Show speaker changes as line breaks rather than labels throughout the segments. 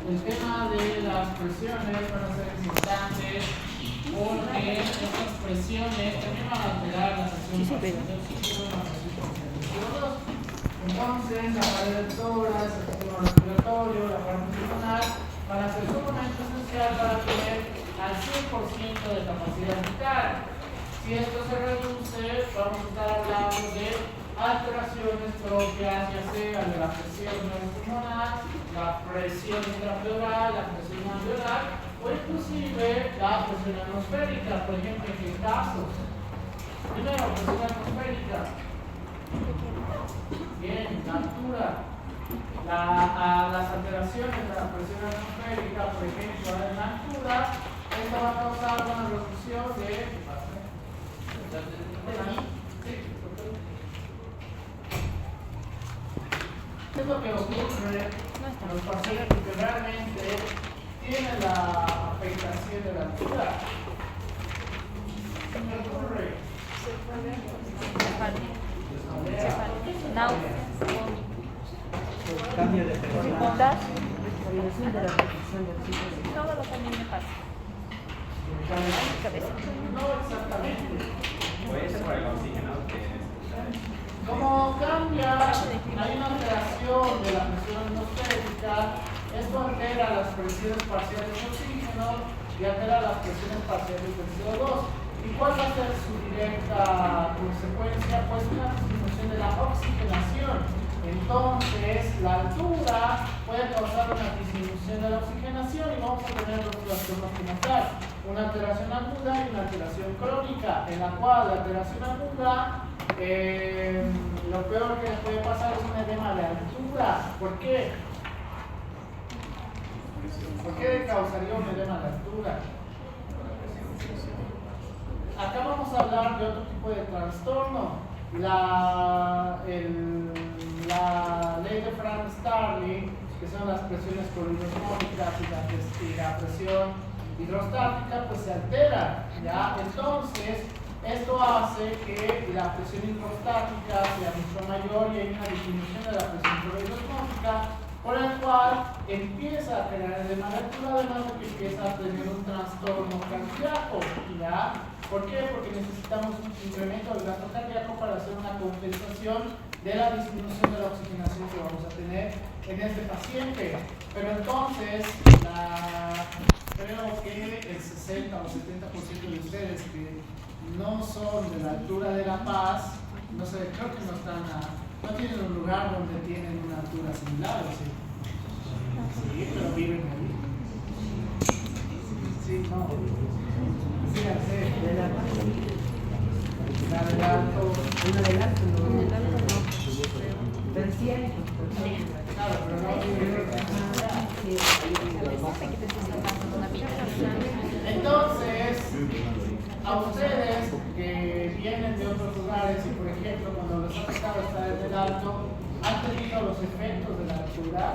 el tema de las presiones van a ser importantes porque estas presiones también van a alterar la presión CO2. Entonces, la pared del tórax, el sistema respiratorio, la parte pulmonar van a ser sumamente esencial para tener al 100% de capacidad vital. Si esto se reduce, vamos a estar hablando de alteraciones propias, ya sea de la presión pulmonar, la presión intrapleural, la presión alveolar o inclusive la presión atmosférica. Por ejemplo, ¿en qué casos? Primero, presión atmosférica. Bien, la altura. Las alteraciones de la presión atmosférica, por ejemplo, en la altura, esto va a causar una reducción de... ¿Qué es lo que ocurre en los pacientes que realmente tienen la afectación de la altura? ¿Qué ocurre?
Cambio de temperatura.
Todo lo que a mí me pasa. Cabeza.
No exactamente.
Puede ser por el oxígeno que
Como cambia, hay una alteración de la presión atmosférica, esto altera las presiones parciales de oxígeno y altera las presiones parciales de CO2. ¿Y cuál va a ser su directa consecuencia? Pues una disminución de la oxigenación. Entonces, la altura puede causar una disminución de la oxigenación y vamos a tener dos situaciones como tal. Una alteración aguda y una alteración crónica, en la cual la alteración aguda, lo peor que puede pasar es un edema de altura. ¿Por qué? ¿Por qué causaría un edema de altura? Acá vamos a hablar de otro tipo de trastorno. La ley de Frank-Starling, que son las presiones colinosmónicas y la presión hidrostática, pues se altera, ¿ya? Entonces, esto hace que la presión hidrostática sea mucho mayor y hay una disminución de la presión colinosmónica, por el cual empieza a generar edema de altura, además de que empieza a tener un trastorno cardíaco, ¿ya? ¿Por qué? Porque necesitamos un incremento del gasto cardíaco para hacer una compensación de la disminución de la oxigenación que vamos a tener en este paciente. Pero entonces, creo que el 60 o 70% de ustedes que no son de la altura de La Paz, no sé, creo que no tienen un lugar donde tienen una altura similar, ¿o sí? Sí, pero viven ahí. Sí, no. Sí, la del alto.
Una del alto, no. Del cielo.
Claro, pero no viven. Entonces, a ustedes que vienen de otros lugares y, por ejemplo, cuando les ha tocado estar en el alto, ¿han tenido los efectos de la altura?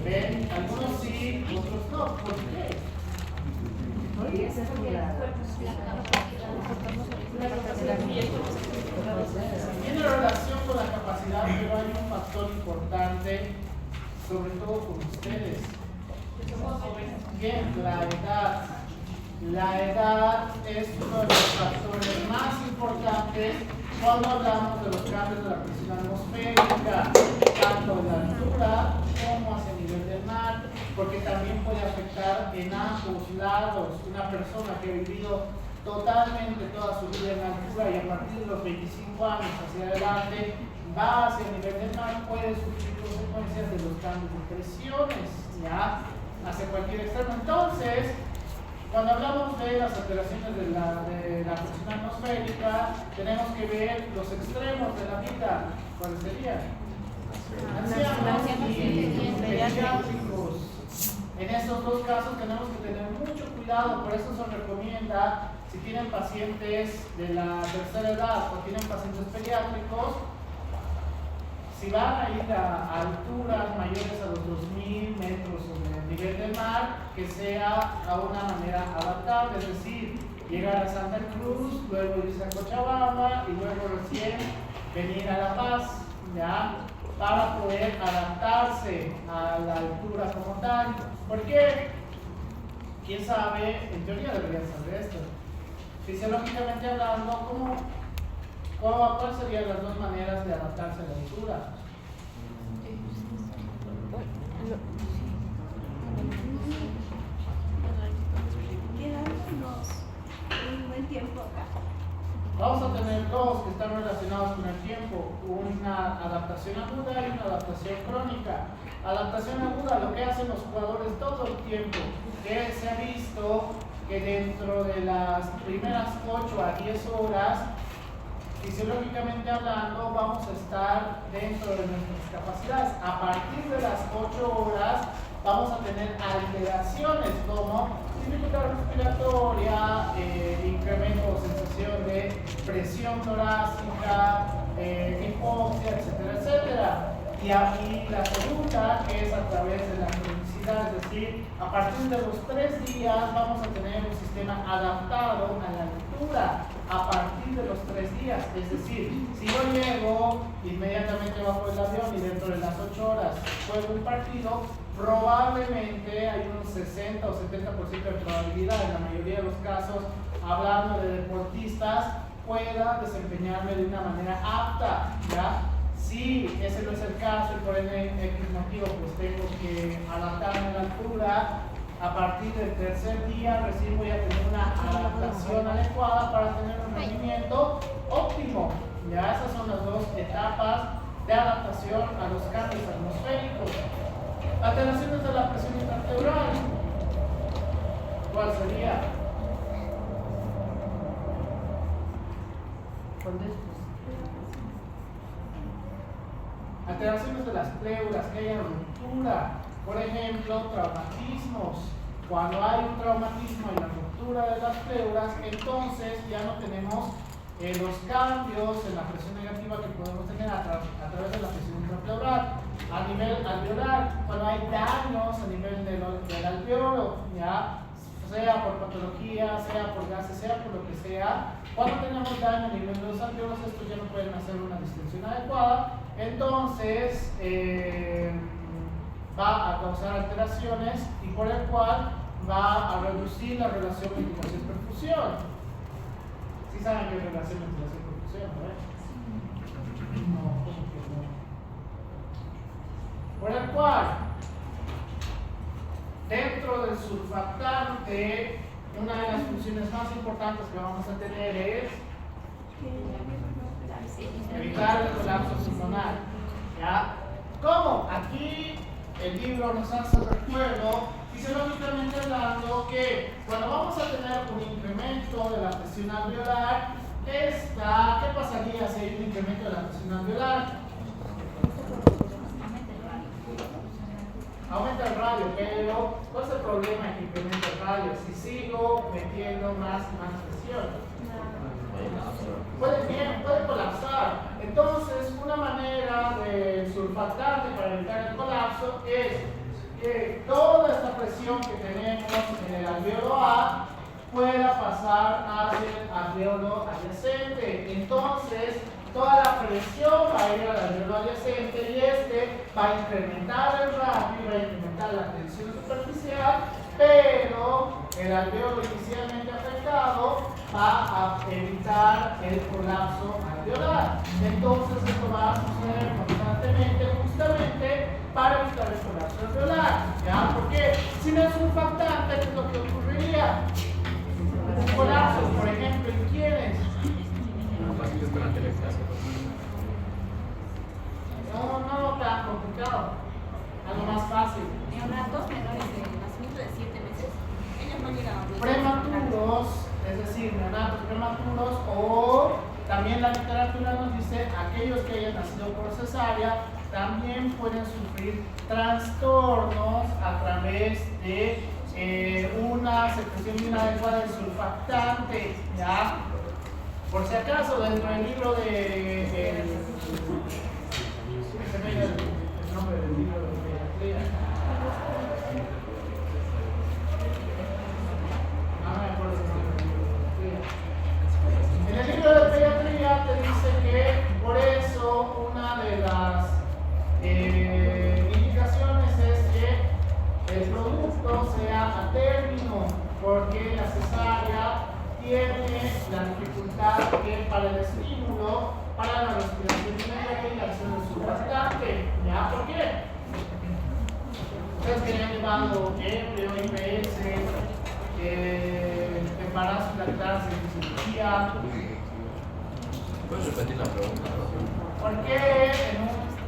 ¿Ven? Algunos sí, otros no. ¿Por qué? Tiene relación con la capacidad, pero hay un factor importante, sobre todo con ustedes. Bien, la edad. La edad es uno de los factores más importantes cuando hablamos de los cambios de la presión atmosférica, tanto en la altura como hacia el nivel del mar, porque también puede afectar en ambos lados. Una persona que ha vivido totalmente toda su vida en altura y a partir de los 25 años hacia adelante va hacia el nivel del mar, puede sufrir consecuencias de los cambios de presiones, ¿ya? Hacia cualquier extremo. Entonces, cuando hablamos de las alteraciones de la presión atmosférica, tenemos que ver los extremos de la vida. ¿Cuáles serían? Ancianos y pediátricos. En estos dos casos tenemos que tener mucho cuidado, por eso se recomienda, si tienen pacientes de la tercera edad o tienen pacientes pediátricos, si van a ir a alturas mayores a los 2.000 metros sobre el nivel del mar, que sea a una manera adaptable, es decir, llegar a Santa Cruz, luego irse a Cochabamba y luego recién venir a La Paz, ¿ya? para poder adaptarse a la altura como tal. ¿Por qué? ¿Quién sabe? En teoría deberían saber esto. Fisiológicamente hablando, ¿cuáles serían las dos maneras de adaptarse a la altura?
Quedándonos un buen tiempo acá.
Vamos a tener dos que están relacionados con el tiempo, una adaptación aguda y una adaptación crónica. Adaptación aguda, lo que hacen los jugadores todo el tiempo, que se ha visto que dentro de las primeras 8 a 10 horas, fisiológicamente hablando, vamos a estar dentro de nuestras capacidades. A partir de las 8 horas vamos a tener alteraciones como dificultad respiratoria, incremento o sensación de presión torácica, hipoxia, etcétera, etcétera. Y aquí la segunda, que es a través de la cronicidad, es decir, a partir de los 3 días vamos a tener un sistema adaptado a la altura. A partir de los 3 días, es decir, si yo llego inmediatamente bajo el avión y dentro de las 8 horas juego un partido, probablemente hay un 60 o 70% de probabilidad, en la mayoría de los casos, hablando de deportistas, pueda desempeñarme de una manera apta, ¿ya? Si ese no es el caso y por X motivo pues tengo que adaptarme a la altura, a partir del 3er día recién voy a tener una adaptación adecuada para tener un rendimiento óptimo. Ya esas son las dos etapas de adaptación a los cambios atmosféricos. Alteraciones de la presión intrapleural. ¿Cuál sería? ¿Cuál de estos? Alteraciones de las pleuras, que haya ruptura. Por ejemplo, traumatismos. Cuando hay un traumatismo y la ruptura de las pleuras, entonces ya no tenemos los cambios en la presión negativa que podemos tener a través de la presión intrapleural. A nivel alveolar, cuando hay daños a nivel del alveolo, ya sea por patología, sea por gases, sea por lo que sea, cuando tenemos daño a nivel de los alveolos, estos ya no pueden hacer una distensión adecuada, entonces va a causar alteraciones y por el cual va a reducir la relación ventilación-perfusión. ¿Sí saben qué es relación ventilación-perfusión, no? No, ¿cómo que no? Por el cual, dentro del surfactante, una de las funciones más importantes que vamos a tener es evitar el colapso pulmonar. ¿Ya? ¿Cómo? Aquí el libro nos hace recuerdo, fisiológicamente hablando, que cuando vamos a tener un incremento de la presión alveolar, ¿qué pasaría si hay un incremento de la presión alveolar? Aumenta el radio, pero ¿cuál es el problema de que incrementa el radio? Si sigo metiendo más presión, puede colapsar. Entonces, una manera de surfactante para evitar el colapso es que toda esta presión que tenemos en el alveolo A pueda pasar hacia el alveolo adyacente. Entonces, toda la presión va a ir al alveolo adyacente y este va a incrementar el radio y va a incrementar la tensión superficial, pero el alveolo inicialmente afectado va a evitar el colapso alveolar. Entonces esto va a suceder constantemente justamente para evitar el colapso alveolar. ¿Ya? Porque sin el surfactante, ¿qué es lo que ocurriría? Un colapso, por ejemplo, ¿en quiénes? No tan complicado. Algo más fácil.
Neonatos menores de nacimiento de 7 meses, ellos no llegan a
prematuros, es decir, neonatos prematuros, o también la literatura nos dice aquellos que hayan nacido por cesárea también pueden sufrir trastornos a través de una secreción inadecuada de surfactante, ¿ya? Por si acaso, dentro del libro de el nombre del libro de pediatría. No me acuerdo el nombre del libro de pediatría. En el libro de pediatría te dice que por eso una de las el producto sea a término, porque la cesárea tiene la dificultad que para el estímulo, para la respiración inmediata y la acción del surfactante. ¿Ya? ¿Por qué? Ustedes que han llevado embrio, IPS, embarazo, lactancia, cirugía.
¿Puedes repetir la pregunta?
¿Por qué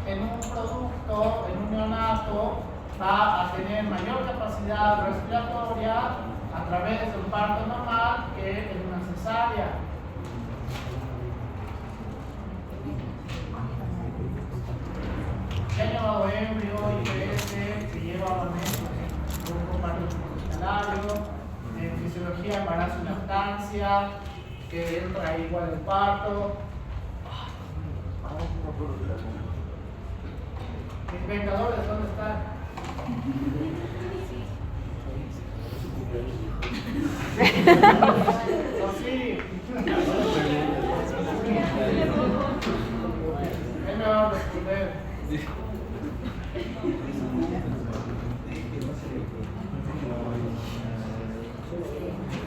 en un producto, en un neonato, va a tener mayor capacidad respiratoria a través de un parto normal que en una cesárea? Que ha llevado embrio, IPS, que lleva un parto hospitalario, en fisiología, embarazo y lactancia, que entra igual el parto. Mis vengadores, ¿dónde están? No, sí. Él me va a responder.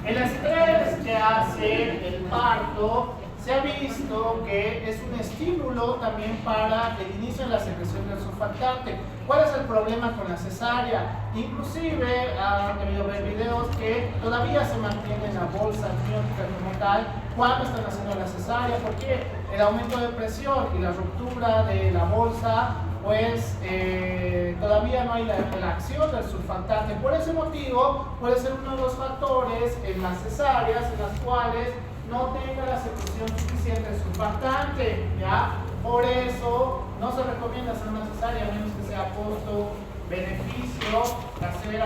El estrés que hace el parto se ha visto que es un estímulo también para el inicio de la secreción del surfactante. ¿Cuál es el problema con la cesárea? Inclusive han debido ver videos que todavía se mantiene la bolsa amniótica como tal cuando están haciendo la cesárea, porque el aumento de presión y la ruptura de la bolsa, pues todavía no hay la acción del surfactante. Por ese motivo puede ser uno de los factores en las cesáreas en las cuales no tenga la secreción suficiente de surfactante, ¿ya? Por eso no se recomienda hacer una cesárea a menos que sea costo-beneficio hacer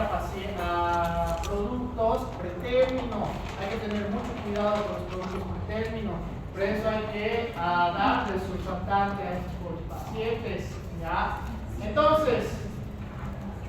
a productos pretérmino. Hay que tener mucho cuidado con los productos pretérmino. Por eso hay que darle surfactante a estos pacientes, ¿ya? Entonces,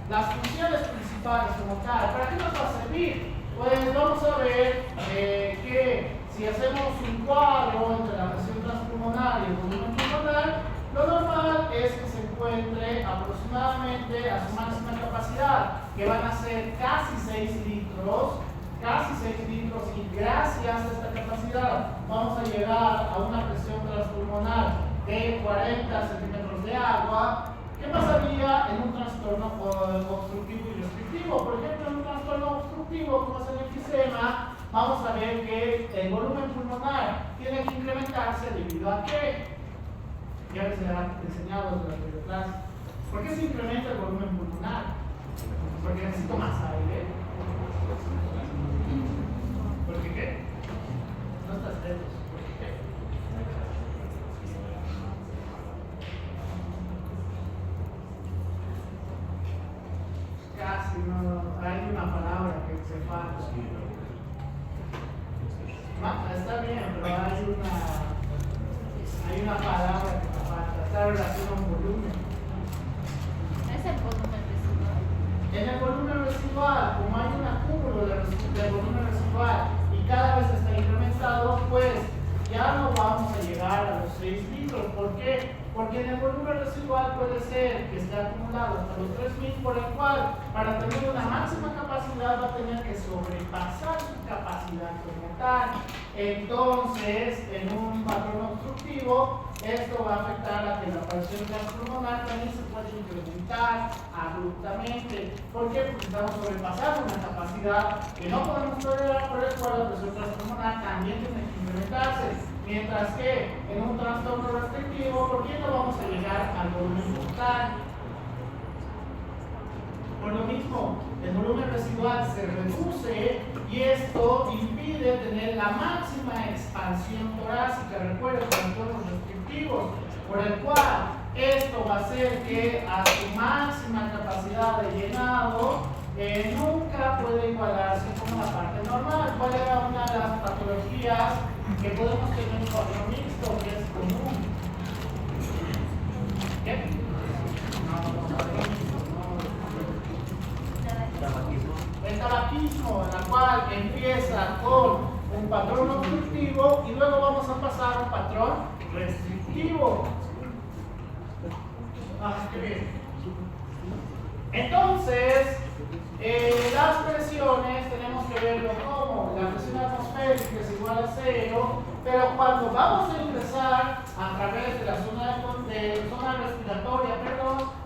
las funciones principales como tal, ¿para qué nos va a servir? Pues vamos a ver que si hacemos un cuadro entre la presión transpulmonar y el volumen pulmonar, lo normal es que se encuentre aproximadamente a su máxima capacidad, que van a ser casi 6 litros, y gracias a esta capacidad vamos a llegar a una presión transpulmonar de 40 centímetros de agua. ¿Qué pasaría en un trastorno obstructivo y restrictivo? Por ejemplo, en un trastorno obstructivo como es el enfisema, vamos a ver que el volumen pulmonar tiene que incrementarse debido a qué. Ya les he enseñado durante la clase. ¿Por qué se incrementa el volumen pulmonar? Porque necesito más aire. ¿Por qué? No estás lejos. ¿Por qué? Casi no. Hay una palabra que se falta. Está bien, pero hay una palabra que te falta. Está relacionada a un volumen.
Es el volumen residual.
En el volumen residual, como hay un acúmulo de volumen residual y cada vez está incrementado, pues ya no vamos a llegar a los 6 litros. ¿Por qué? Porque en el volumen residual puede ser que esté acumulado hasta los 3000, por el cual para tener una máxima capacidad va a tener que sobrepasar su capacidad como tal. Entonces, en un patrón obstructivo, esto va a afectar a que la presión transpulmonar también se puede incrementar abruptamente. ¿Por qué? Porque estamos sobrepasando una capacidad que no podemos tolerar, por el cual la presión transpulmonar también tiene que incrementarse. Mientras que en un trastorno restrictivo, ¿por qué no vamos a llegar al volumen total? Por lo mismo, el volumen residual se reduce y esto impide tener la máxima expansión torácica. Recuerden, trastornos restrictivos, por el cual esto va a hacer que a su máxima capacidad de llenado nunca puede igualarse con la parte normal. ¿Cuál era una de las patologías que podemos tener un cuadro mixto que es común? ¿Qué? El tabaquismo, en la cual empieza con un patrón obstructivo y luego vamos a pasar a un patrón restrictivo. Qué bien. Entonces, Las presiones tenemos que verlo como la presión atmosférica es igual a 0, pero cuando vamos a ingresar a través de la zona respiratoria,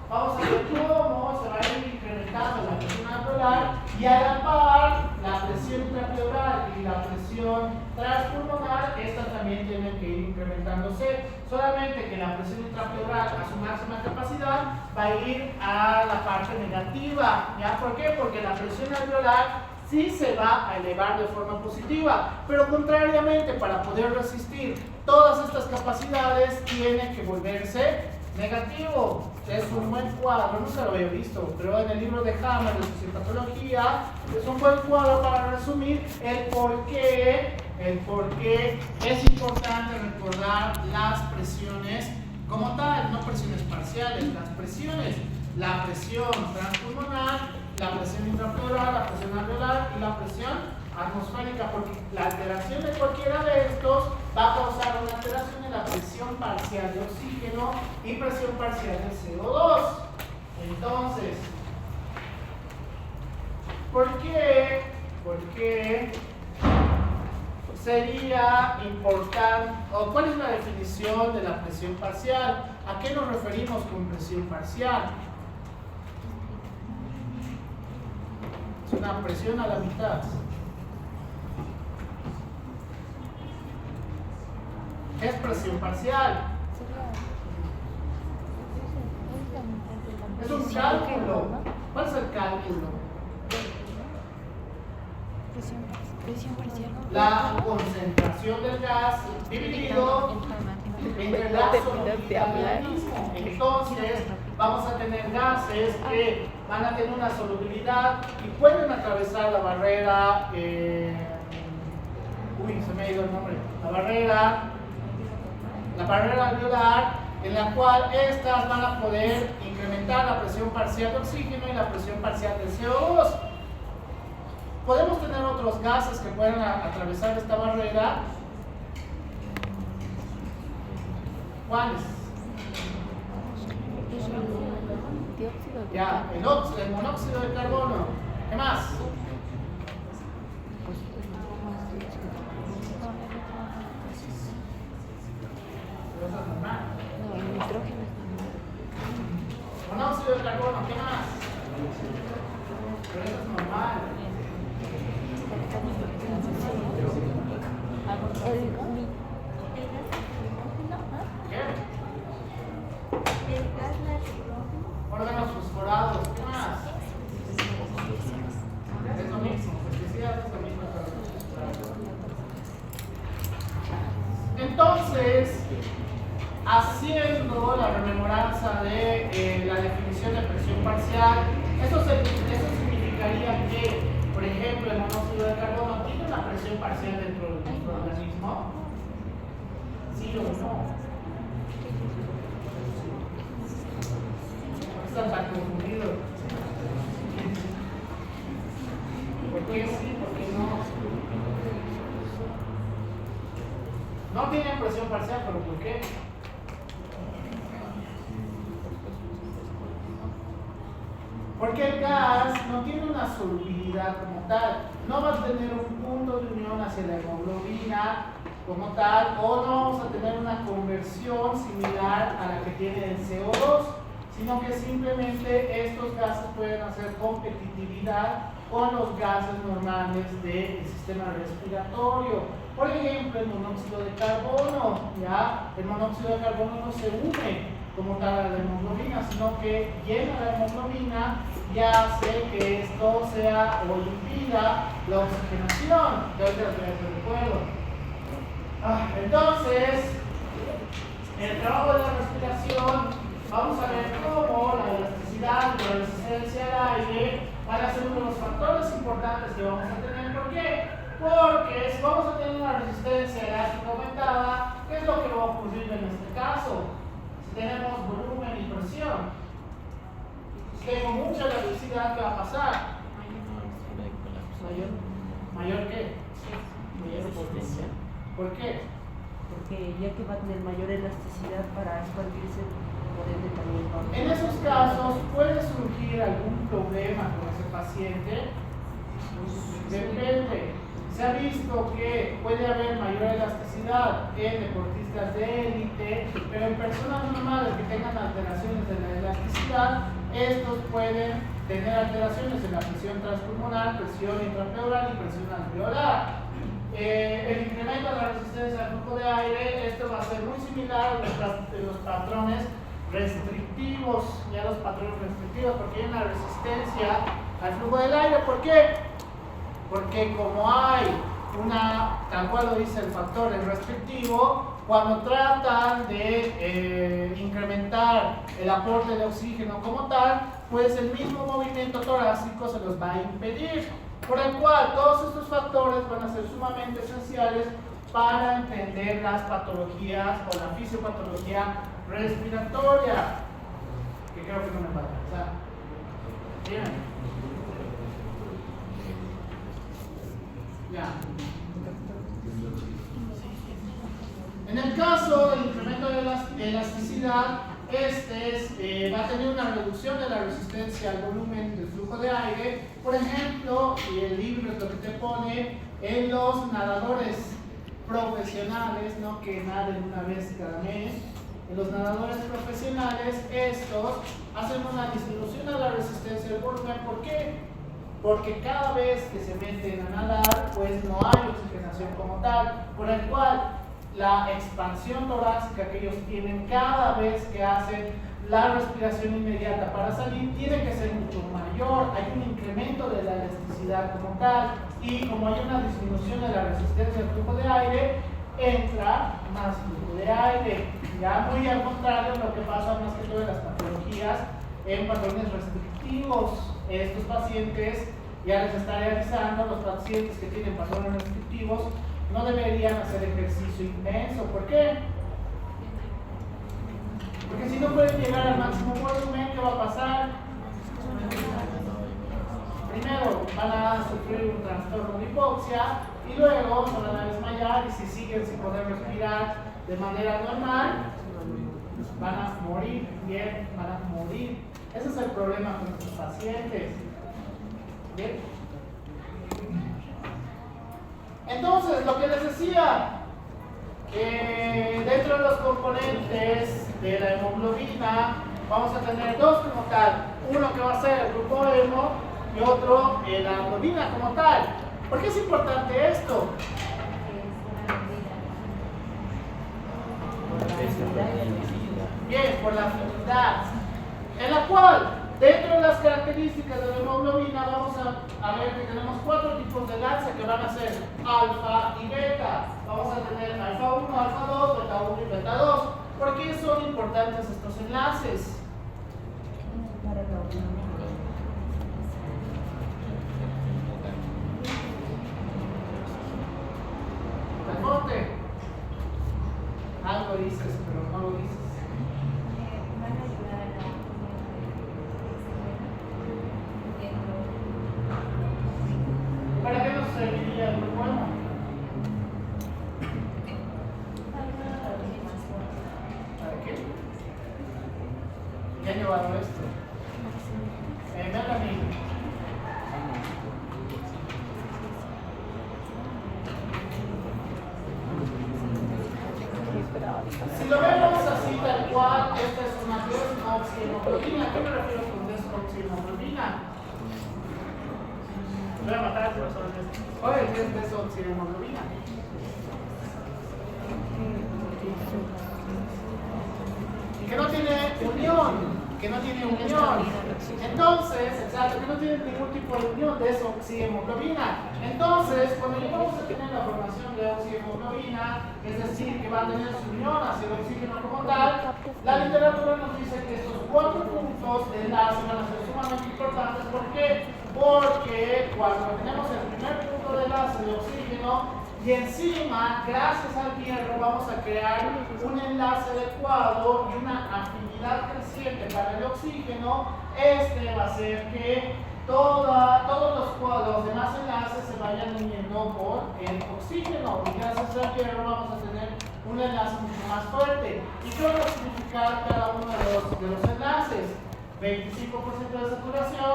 vamos a ver cómo se va a ir incrementando la presión alveolar y a la par la presión intrapleural y la presión transpulmonar, estas también tienen que ir incrementándose, solamente que la presión intrapleural a su máxima capacidad va a ir a la parte negativa. ¿Ya? ¿Por qué? Porque la presión alveolar sí se va a elevar de forma positiva, pero contrariamente, para poder resistir todas estas capacidades tiene que volverse negativo. Es un buen cuadro, nunca lo había visto, pero en el libro de Hammer de fisiopatología es un buen cuadro para resumir el por qué es importante recordar las presiones como tal, no presiones parciales, las presiones, la presión transpulmonar, la presión intrapleural, la presión alveolar y la presión atmosférica, porque la alteración de cualquiera de estos va a causar una alteración en la presión parcial de oxígeno y presión parcial de CO2. Entonces, ¿por qué sería importante, o cuál es la definición de la presión parcial? ¿A qué nos referimos con presión parcial? Es una presión a la mitad. ¿Qué es presión parcial? Es un cálculo. ¿Cuál es el cálculo?
Presión parcial.
La concentración del gas dividido entre la solubilidad del mismo. Entonces, vamos a tener gases que van a tener una solubilidad y pueden atravesar la barrera. Se me ha ido el nombre. La barrera alveolar, en la cual estas van a poder incrementar la presión parcial de oxígeno y la presión parcial de CO2. Podemos tener otros gases que pueden atravesar esta barrera. ¿Cuáles? Ya, el monóxido de carbono. ¿Qué más?
No, el nitrógeno es normal.
Monóxido de carbono, ¿qué más? Pero eso es normal. ¿Qué? Órganos fosforados, ¿qué más? Es lo mismo, especialidad es lo mismo para los fosforados. Entonces, haciendo la rememoranza de la definición de presión parcial, eso significaría que, por ejemplo, el monóxido de carbono tiene una presión parcial dentro de nuestro organismo. ¿Sí o no? Están tan confundidos. ¿Por qué sí? ¿Por qué no? No tienen presión parcial, pero ¿por qué? Porque el gas no tiene una solubilidad como tal, no va a tener un punto de unión hacia la hemoglobina como tal, o no vamos a tener una conversión similar a la que tiene el CO2, sino que simplemente estos gases pueden hacer competitividad con los gases normales del sistema respiratorio. Por ejemplo, el monóxido de carbono, ¿ya? El monóxido de carbono no se une como tal a la hemoglobina, sino que llena la hemoglobina y hace que esto sea o impida la oxigenación. Ya ahorita les recuerdo. Entonces, en el trabajo de la respiración, vamos a ver cómo la elasticidad y la resistencia al aire van a ser uno de los factores importantes que vamos a tener. ¿Por qué? Porque si vamos a tener una resistencia elástica aumentada, ¿qué es lo que va a ocurrir en este caso? Si tenemos volumen y presión, si tengo mucha elasticidad, ¿qué va a pasar? ¿Mayor qué?
Mayor resistencia.
¿Por qué?
Porque ya que va a tener mayor elasticidad para expandirse, por ende también va a...
En esos casos puede surgir algún problema con ese paciente? Depende. Se ha visto que puede haber mayor elasticidad en deportistas de élite, pero en personas normales que tengan alteraciones de la elasticidad, estos pueden tener alteraciones en la presión transpulmonar, presión intrapleural y presión alveolar. El incremento de la resistencia al flujo de aire, esto va a ser muy similar a los patrones restrictivos, ya los patrones restrictivos, porque hay una resistencia al flujo del aire. ¿Por qué? Porque como hay tal cual lo dice el factor restrictivo, cuando tratan de incrementar el aporte de oxígeno como tal, pues el mismo movimiento torácico se los va a impedir. Por el cual todos estos factores van a ser sumamente esenciales para entender las patologías o la fisiopatología respiratoria, que creo que no me falta. O sea, bien. Ya. En el caso del incremento de la elasticidad, va a tener una reducción de la resistencia al volumen del flujo de aire. Por ejemplo, y el libro es lo que te pone, en los nadadores profesionales, no que naden una vez cada mes, en los nadadores profesionales, estos hacen una disminución de la resistencia del volumen. ¿Por qué? Porque cada vez que se meten a nadar, pues no hay oxigenación como tal, por el cual la expansión torácica que ellos tienen cada vez que hacen la respiración inmediata para salir tiene que ser mucho mayor. Hay un incremento de la elasticidad como tal, y como hay una disminución de la resistencia al flujo de aire, entra más flujo de aire. Ya muy al contrario lo que pasa más que todo en las patologías en patrones restrictivos. Estos pacientes, ya les estaré avisando, los pacientes que tienen patrones restrictivos no deberían hacer ejercicio intenso. ¿Por qué? Porque si no pueden llegar al máximo volumen, ¿qué va a pasar? Primero van a sufrir un trastorno de hipoxia y luego se van a desmayar, y si siguen sin poder respirar de manera normal, van a morir. Bien, van a morir. Ese es el problema con estos pacientes. ¿Bien? Entonces, lo que les decía, dentro de los componentes de la hemoglobina vamos a tener dos como tal. Uno que va a ser el grupo hemo y otro la globina como tal. ¿Por qué es importante esto? Bien, por la afinidad, en la cual dentro de las características de la hemoglobina vamos a ver que tenemos 4 tipos de enlace que van a ser alfa y beta. Vamos a tener alfa 1, alfa 2, beta 1 y beta 2. ¿Por qué son importantes estos enlaces? Reporte. Algo dices, pero no lo dices.
Van a ayudar a la
¿Para qué nos serviría el grupo hemo? ¿Para qué? ¿Qué ha llevado esto? Melanie. Si lo vemos así tal cual, esta es una desoxihemoglobina. ¿A qué me refiero con desoxihemoglobina? Voy a matar si no son esto. Oye, ¿qué es desoxihemoglobina? Que no tiene unión. Entonces, exacto, que no tiene ningún tipo de unión de desoxihemoglobina. Entonces, cuando llegamos a tener la formación de oxihemoglobina, es decir, que va a tener su unión hacia el oxígeno como tal, la literatura nos dice que estos 4 puntos de enlace van a ser sumamente importantes. ¿Por qué? Porque cuando tenemos el primer punto de enlace de oxígeno, y encima, gracias al hierro, vamos a crear un enlace adecuado y una afinidad creciente para el oxígeno. Este va a hacer que todos los demás enlaces se vayan uniendo por el oxígeno. Y gracias al hierro vamos a tener un enlace mucho más fuerte. ¿Y qué va a significar cada uno de los enlaces? 25% de saturación,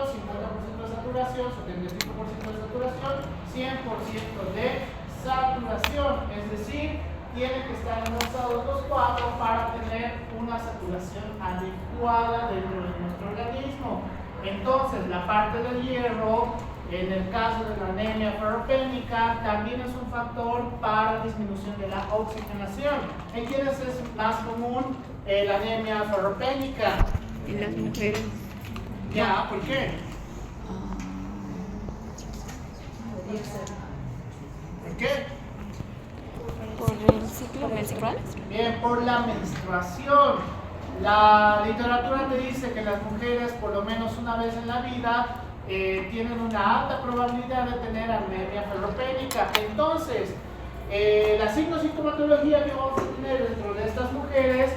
saturación, 75% de saturación, 100% de saturación, es decir, tienen que estar enlazados los cuatro para tener una saturación adecuada dentro de nuestro organismo. Entonces, la parte del hierro, en el caso de la anemia ferropénica, también es un factor para disminución de la oxigenación. ¿En quiénes es más común la anemia ferropénica?
En las mujeres.
Ya, ¿por qué? ¿Por qué?
Por el ciclo menstrual.
Bien, por la menstruación. La literatura te dice que las mujeres, por lo menos una vez en la vida, tienen una alta probabilidad de tener anemia ferropénica. Entonces, la signo-sintomatología que vamos a tener dentro de estas mujeres,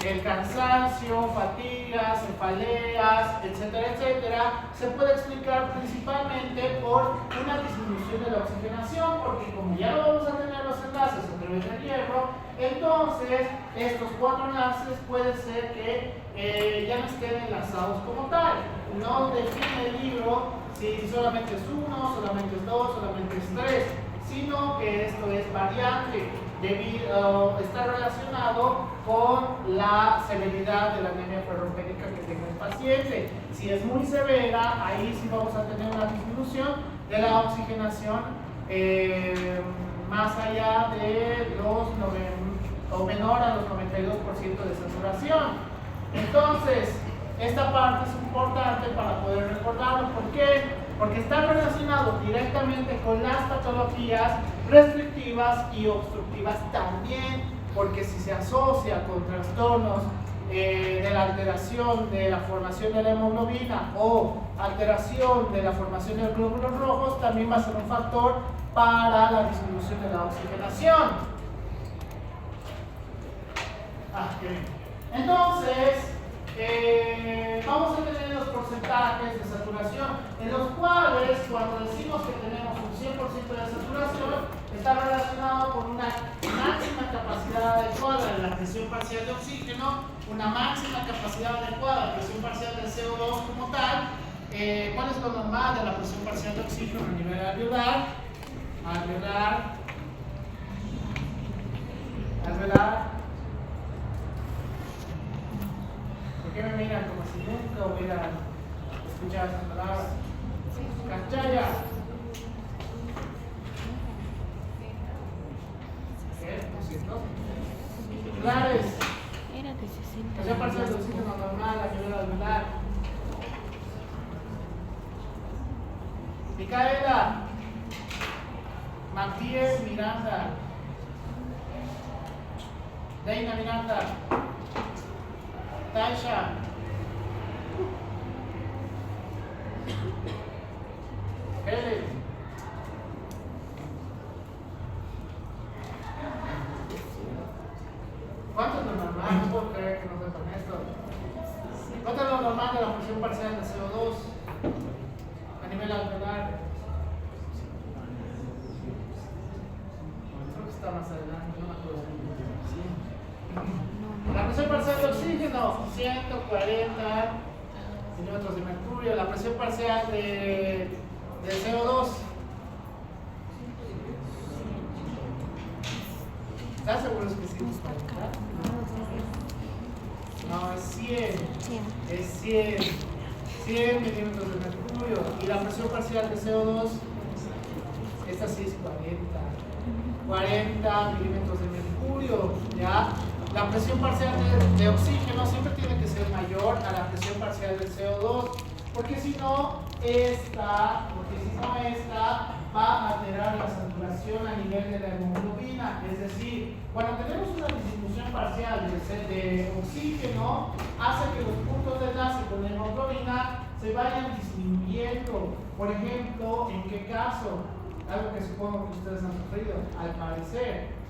el cansancio, fatigas, cefaleas, etcétera, etcétera, se puede explicar principalmente por una disminución de la oxigenación, porque como ya no vamos a tener los enlaces a través del hierro, entonces estos cuatro enlaces puede ser que ya no estén enlazados como tal. No define el libro si solamente es uno, solamente es dos, solamente es tres, sino que esto es variante. Está relacionado con la severidad de la anemia ferropénica que tenga el paciente. Si es muy severa, ahí sí vamos a tener una disminución de la oxigenación más allá de o menor a los 92% de saturación. Entonces, esta parte es importante para poder recordarlo. ¿Por qué? Porque está relacionado directamente con las patologías restrictivas y obstructivas también, porque si se asocia con trastornos de la alteración de la formación de la hemoglobina o alteración de la formación de los glóbulos rojos, también va a ser un factor para la disminución de la oxigenación. Entonces, vamos a tener los porcentajes de saturación, en los cuales cuando decimos que tenemos un 100% de saturación, está relacionado con una máxima capacidad adecuada de la presión parcial de oxígeno, una máxima capacidad adecuada de la presión parcial del CO2 como tal. ¿Cuál es lo normal de la presión parcial de oxígeno a nivel alveolar? Alveolar. ¿Por qué me miran como si nunca hubiera escuchado esa palabra? Cachaya. ¿Qué? Titulares.
Era de 60.
Presión parcial de oxígeno normal a nivel alveolar. Micaela. Matías Miranda. Deina Miranda. Taisha. Helen. ¿Cuánto es lo normal? No puedo creer que no sepan esto. ¿Cuánto es lo normal de la presión parcial de CO2 a nivel alveolar? Creo que está más adelante, no me acuerdo. La presión parcial de oxígeno, 140 milímetros de mercurio. La presión parcial de CO2. ¿Estás seguros que sí? No, es 100. Es 100 milímetros de mercurio. Y la presión parcial de CO2, esta sí es 40 milímetros de mercurio. ¿Ya? La presión parcial de oxígeno siempre tiene que ser mayor a la presión parcial del CO2, porque si no, esta va a alterar la saturación a nivel de la hemoglobina. Es decir, cuando tenemos una disminución parcial de oxígeno, hace que los puntos de enlace con la hemoglobina se vayan disminuyendo. Por ejemplo, ¿en qué caso? Algo que supongo que ustedes han sufrido, al parecer.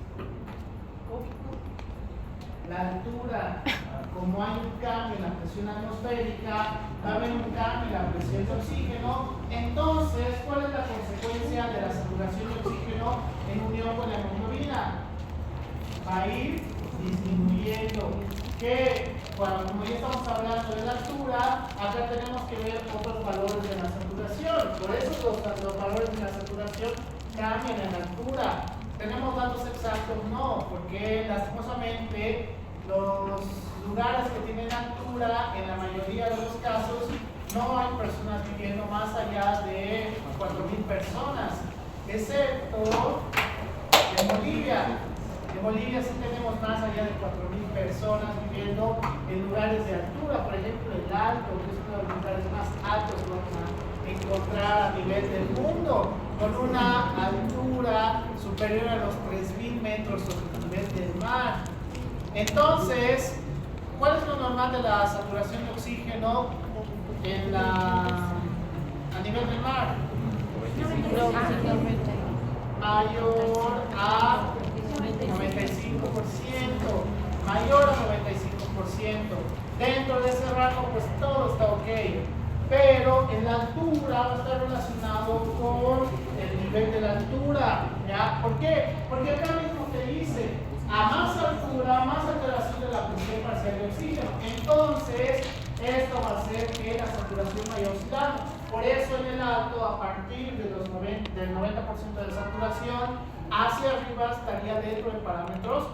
La altura, como hay un cambio en la presión atmosférica, va a haber un cambio en la presión de oxígeno. Entonces, ¿cuál es la consecuencia de la saturación de oxígeno en unión con la hemoglobina? Va a ir disminuyendo. Que como ya estamos hablando de la altura, acá tenemos que ver otros valores de la saturación. valores de la saturación cambian en altura. ¿Tenemos datos exactos? No, porque lastimosamente los lugares que tienen altura, en la mayoría de los casos, no hay personas viviendo más allá de 4.000 personas, excepto en Bolivia. En Bolivia sí tenemos más allá de 4.000 personas viviendo en lugares de altura, por ejemplo el Alto, que es uno de los lugares más altos que vamos a encontrar a nivel del mundo, con una altura superior a los 3.000 metros sobre el nivel del mar. Entonces, ¿cuál es lo normal de la saturación de oxígeno a nivel del mar? Mayor a 95%, mayor a 95%. Dentro de ese rango, pues todo está ok. Pero en la altura va a estar relacionado con el nivel de la altura. ¿Ya? ¿Por qué? Porque acá mismo te dice, a más altura, más alteración de la presión parcial de oxígeno. Entonces, esto va a hacer que la saturación vaya oscilando. Por eso en el alto, a partir de del 90% de saturación, hacia arriba estaría dentro de parámetros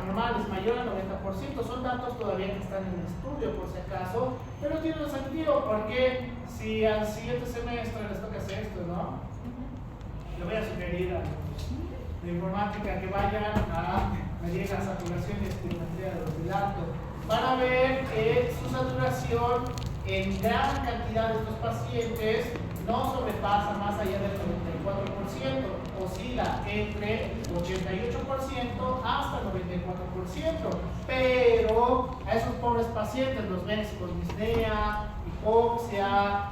normales, mayor al 90%. Son datos todavía que están en estudio, por si acaso, pero tiene un sentido, porque si al siguiente semestre les toca hacer esto, ¿no? Le voy a sugerir a de informática que vayan a medir la saturación y espirometría de los del alto para ver que su saturación en gran cantidad de estos pacientes no sobrepasa más allá del 94%, oscila entre 88% hasta 94%, pero a esos pobres pacientes los ven con disnea, hipoxia,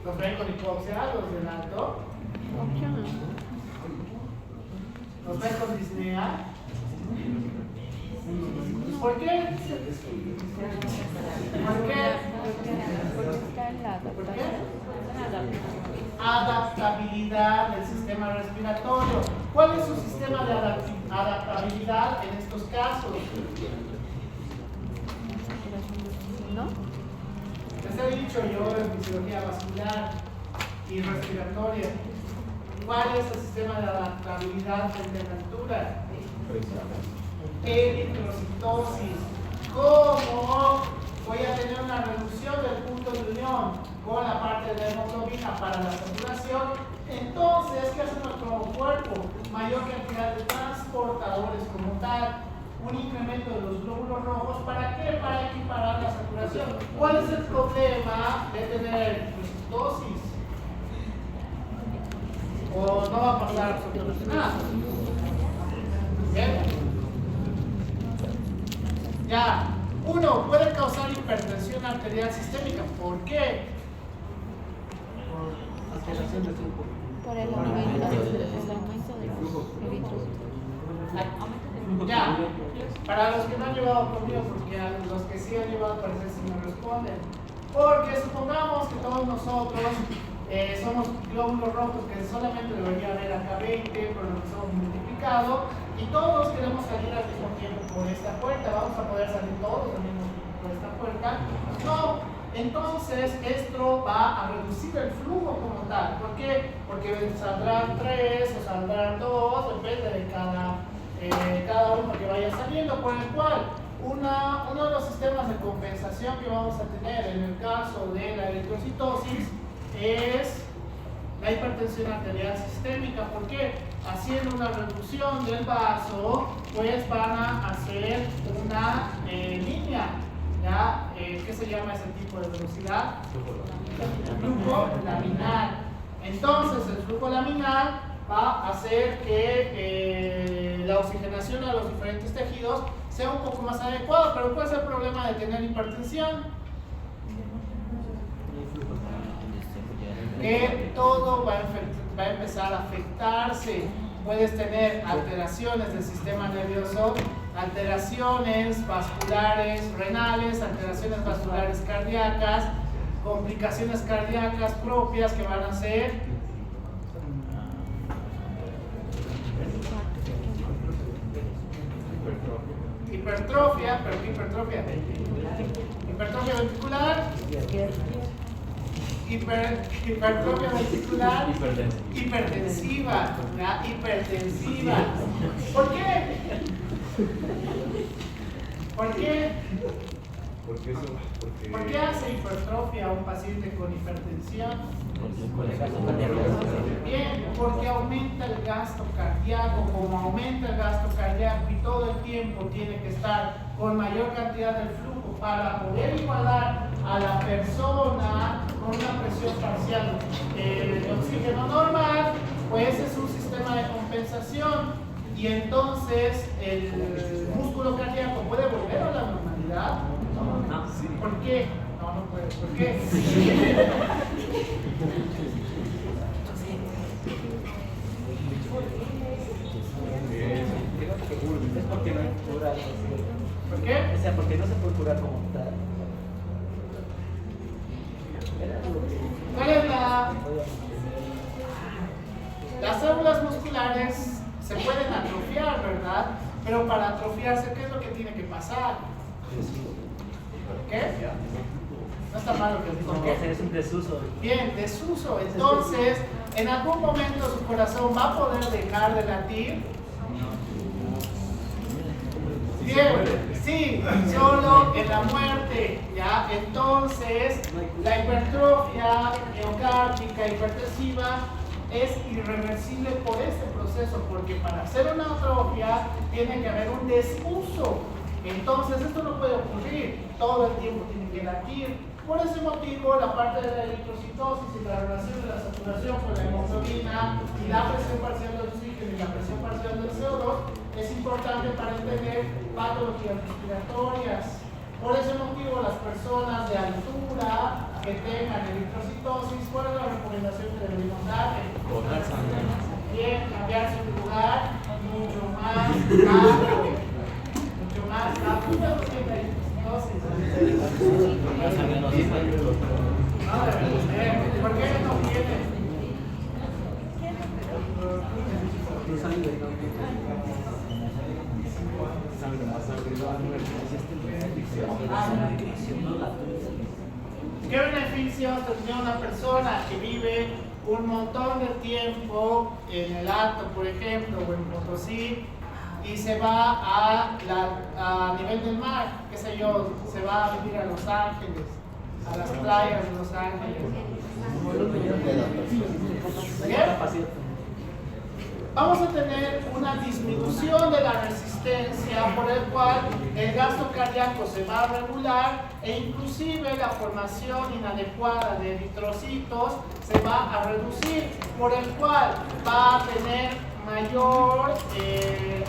los ven con hipoxia, los del alto, los ven con disnea. ¿Por qué? ¿Por qué? ¿Por qué? Adaptabilidad del sistema respiratorio. ¿Cuál es su sistema de adaptabilidad en estos casos? Les he dicho yo en fisiología vascular y respiratoria. ¿Cuál es el sistema de adaptabilidad frente a la altura? Eritrocitosis. ¿Cómo voy a tener una reducción del punto de unión con la parte de la hemoglobina para la saturación? Entonces, ¿qué hace nuestro cuerpo? Mayor cantidad de transportadores como tal, un incremento de los glóbulos rojos. ¿Para qué? Para equiparar la saturación. ¿Cuál es el problema de tener eritrocitosis? ¿O no va a pasar absolutamente nada? ¿Bien? Ya, uno puede causar hipertensión arterial sistémica. ¿Por qué? Por alteración de flujo.
Por el aumento de los eritrocitos.
Ya, para los que no han llevado conmigo, porque a los que sí han llevado parece que sí me responden. Porque supongamos que todos nosotros somos glóbulos rojos que solamente debería haber acá 20, pero lo que somos multiplicado, y todos queremos salir al mismo tiempo por esta puerta. ¿Vamos a poder salir todos al mismo tiempo por esta puerta? No. Entonces esto va a reducir el flujo como tal. ¿Por qué? Porque saldrán 3 o saldrán 2, depende de cada uno que vaya saliendo, por el cual uno de los sistemas de compensación que vamos a tener en el caso de la eritrocitosis es la hipertensión arterial sistémica. ¿Por qué? Haciendo una reducción del vaso, pues van a hacer una línea, ¿ya? ¿Qué se llama ese tipo de velocidad? Flujo laminar. Entonces el flujo laminar va a hacer que la oxigenación a los diferentes tejidos sea un poco más adecuada. Pero ¿cuál es el problema de tener hipertensión? Que todo va a empezar a afectarse. Puedes tener alteraciones del sistema nervioso, alteraciones vasculares renales, alteraciones vasculares cardíacas, complicaciones cardíacas propias que van a ser hipertrofia. ¿Pero qué hipertrofia? Hipertrofia ventricular hipertrofia ventricular hipertensiva, ¿ya? Hipertensiva. ¿Por qué? ¿Por qué? ¿Por qué hace hipertrofia a un paciente con hipertensión? Bien, porque aumenta el gasto cardíaco. Como aumenta el gasto cardíaco y todo el tiempo tiene que estar con mayor cantidad de flujo para poder igualar a la persona con una presión parcial de oxígeno normal, pues es un sistema de compensación y entonces el músculo cardíaco puede volver a la normalidad.
No.
¿Por qué? No puede. ¿Por qué?
Es porque no hay cura.
¿Por qué?
O sea, porque no se puede curar como tal.
¿Cuál es las células musculares se pueden atrofiar, ¿verdad? Pero para atrofiarse, ¿qué es lo que tiene que pasar? ¿Qué? No está mal lo que digo. ¿Qué?
Es un desuso.
Bien, desuso. Entonces, en algún momento su corazón va a poder dejar de latir. Bien, sí, solo en la muerte, ¿ya? Entonces, la hipertrofia miocárdica hipertensiva es irreversible por este proceso, porque para hacer una atrofia tiene que haber un desuso. Entonces, esto no puede ocurrir, todo el tiempo tiene que latir. Por ese motivo, la parte de la eritrocitosis y la relación de la saturación con la hemoglobina y la presión parcial del oxígeno y la presión parcial del CO2 es importante para entender patologías respiratorias. Por ese motivo, las personas de altura que tengan eritrocitosis, ¿cuál es la recomendación que debemos darle? Bien, cambiarse de lugar mucho más rápido. Mucho más rápido de los que hay eritrocitosis. ¿Por qué no viene? ¿Qué beneficios tendría una persona que vive un montón de tiempo en el Alto, por ejemplo, o en Potosí, y se va a nivel del mar, qué sé yo, se va a vivir a Los Ángeles, a las playas de Los Ángeles? ¿Qué? Vamos a tener una disminución de la resistencia por el cual el gasto cardíaco se va a regular e inclusive la formación inadecuada de eritrocitos se va a reducir, por el cual va a tener mayor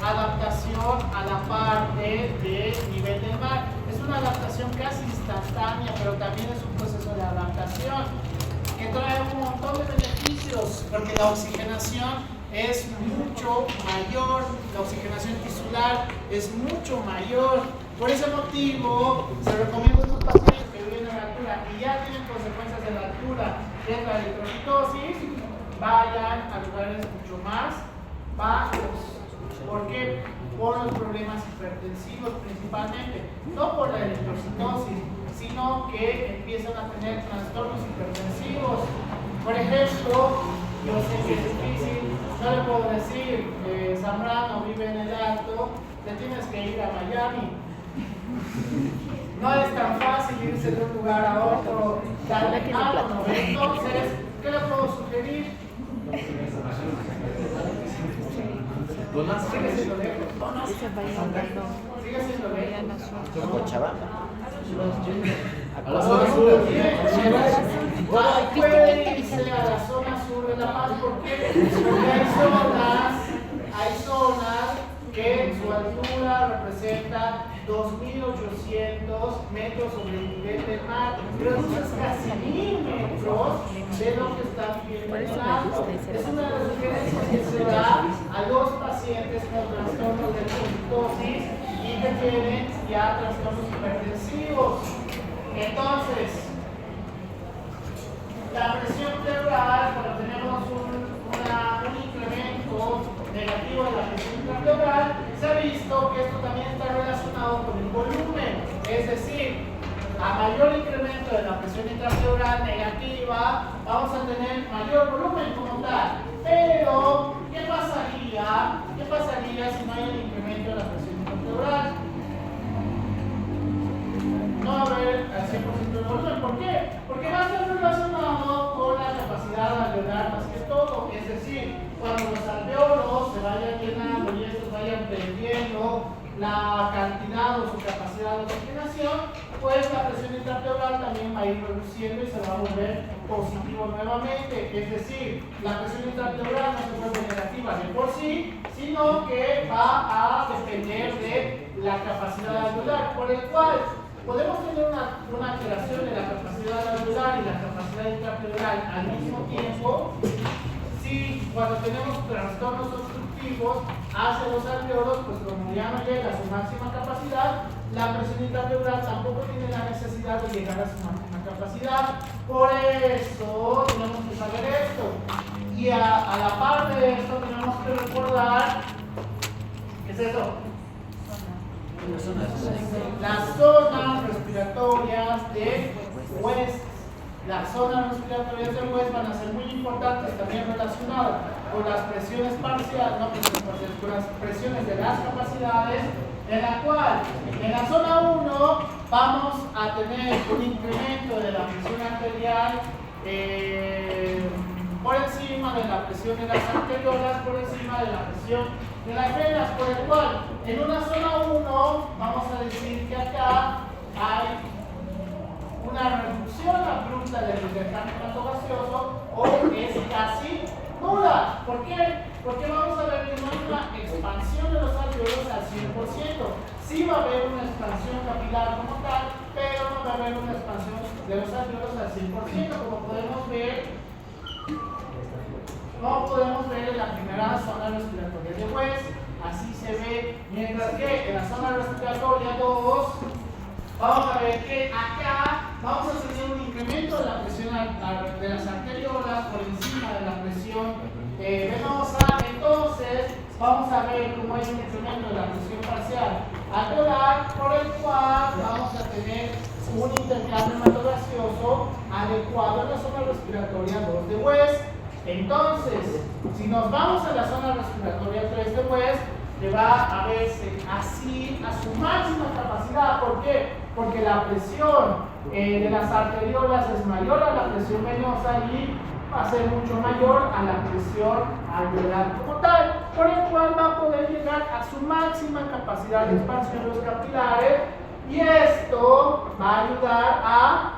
adaptación a la parte de nivel del mar. Es una adaptación casi instantánea, pero también es un proceso de adaptación que trae un montón de beneficios, porque la oxigenación es mucho mayor, la oxigenación tisular es mucho mayor. Por ese motivo, se recomienda a estos pacientes que viven en la altura y ya tienen consecuencias de la altura, que es la eritrocitosis, vayan a lugares mucho más bajos. ¿Por qué? Por los problemas hipertensivos principalmente, no por la eritrocitosis, sino que empiezan a tener trastornos hipertensivos. Por ejemplo, yo sé que es difícil, no le puedo decir que Zambrano vive en el Alto, te tienes que ir a Miami. No es tan fácil irse de un lugar a otro tan lejano, ¿no? Entonces, ¿qué le puedo sugerir? Sigue siendo lejos. Sigue siendo lejos.
Cochabamba.
A la zona sur. Puede irse a la zona sur de La Paz. ¿Por qué? Porque hay zonas que su altura representa 2.800 metros sobre el nivel del mar, pero eso es casi 1.000 metros de lo que está viviendo el Alto. Es una de las sugerencias que se da a los pacientes con trastornos de eritrocitosis y que tienen ya trastornos hipertensivos. Entonces, la presión pleural, cuando tenemos un incremento negativo de la presión pleural, se ha visto que esto también está relacionado con el volumen. Es decir, a mayor incremento de la presión intrapleural negativa, vamos a tener mayor volumen como tal. Pero, ¿qué pasaría si no hay el incremento de la presión intrapleural? No va a haber al 100% de volumen. ¿Por qué? Porque va a estar relacionado con la capacidad alveolar más que todo. Es decir, cuando los alveolos se vayan llenando y estos vayan perdiendo la cantidad o su capacidad de oxigenación, pues la presión intrapleural también va a ir reduciendo y se va a volver positivo nuevamente. Es decir, la presión intrapleural no se vuelve negativa de por sí, sino que va a depender de la capacidad alveolar, por el cual podemos tener una alteración de la capacidad alveolar y la capacidad intrapleural al mismo tiempo si cuando tenemos trastornos obstructivos hacia los alveolos, pues como ya no llega a su máxima capacidad, la presión intrapleural tampoco tiene la necesidad de llegar a su máxima capacidad. Por eso tenemos que saber esto. Y a la par de esto tenemos que recordar, ¿qué es eso? Las zonas respiratorias de West. Las zonas respiratorias del West van a ser muy importantes, también relacionadas con las presiones parciales, no presiones parciales, con las presiones de las capacidades, en la cual en la zona 1 vamos a tener un incremento de la presión arterial por encima de la presión de las arteriolas, por encima de la presión de las venas, por el cual en una zona 1 vamos a decir que acá hay una reducción abrupta del intercambio hematogaseoso o es casi nula. ¿Por qué? Porque vamos a ver que no hay una expansión de los alveolos al 100%. Sí va a haber una expansión capilar como tal, pero no va a haber una expansión de los alveolos al 100%, como podemos ver en la primera zona respiratoria de West. Así se ve, mientras que en la zona respiratoria 2 vamos a ver que acá vamos a tener un incremento de la presión de las arteriolas por encima de la presión venosa. Entonces vamos a ver cómo hay un incremento de la presión parcial alveolar, por el cual vamos a tener un intercambio hematogaseoso adecuado en la zona respiratoria 2 de West. Entonces, si nos vamos a la zona respiratoria 3 de West, que va a verse así a su máxima capacidad. ¿Por qué? Porque la presión de las arteriolas es mayor a la presión venosa y va a ser mucho mayor a la presión alveolar como tal, por el cual va a poder llegar a su máxima capacidad de expansión de los capilares, y esto va a ayudar a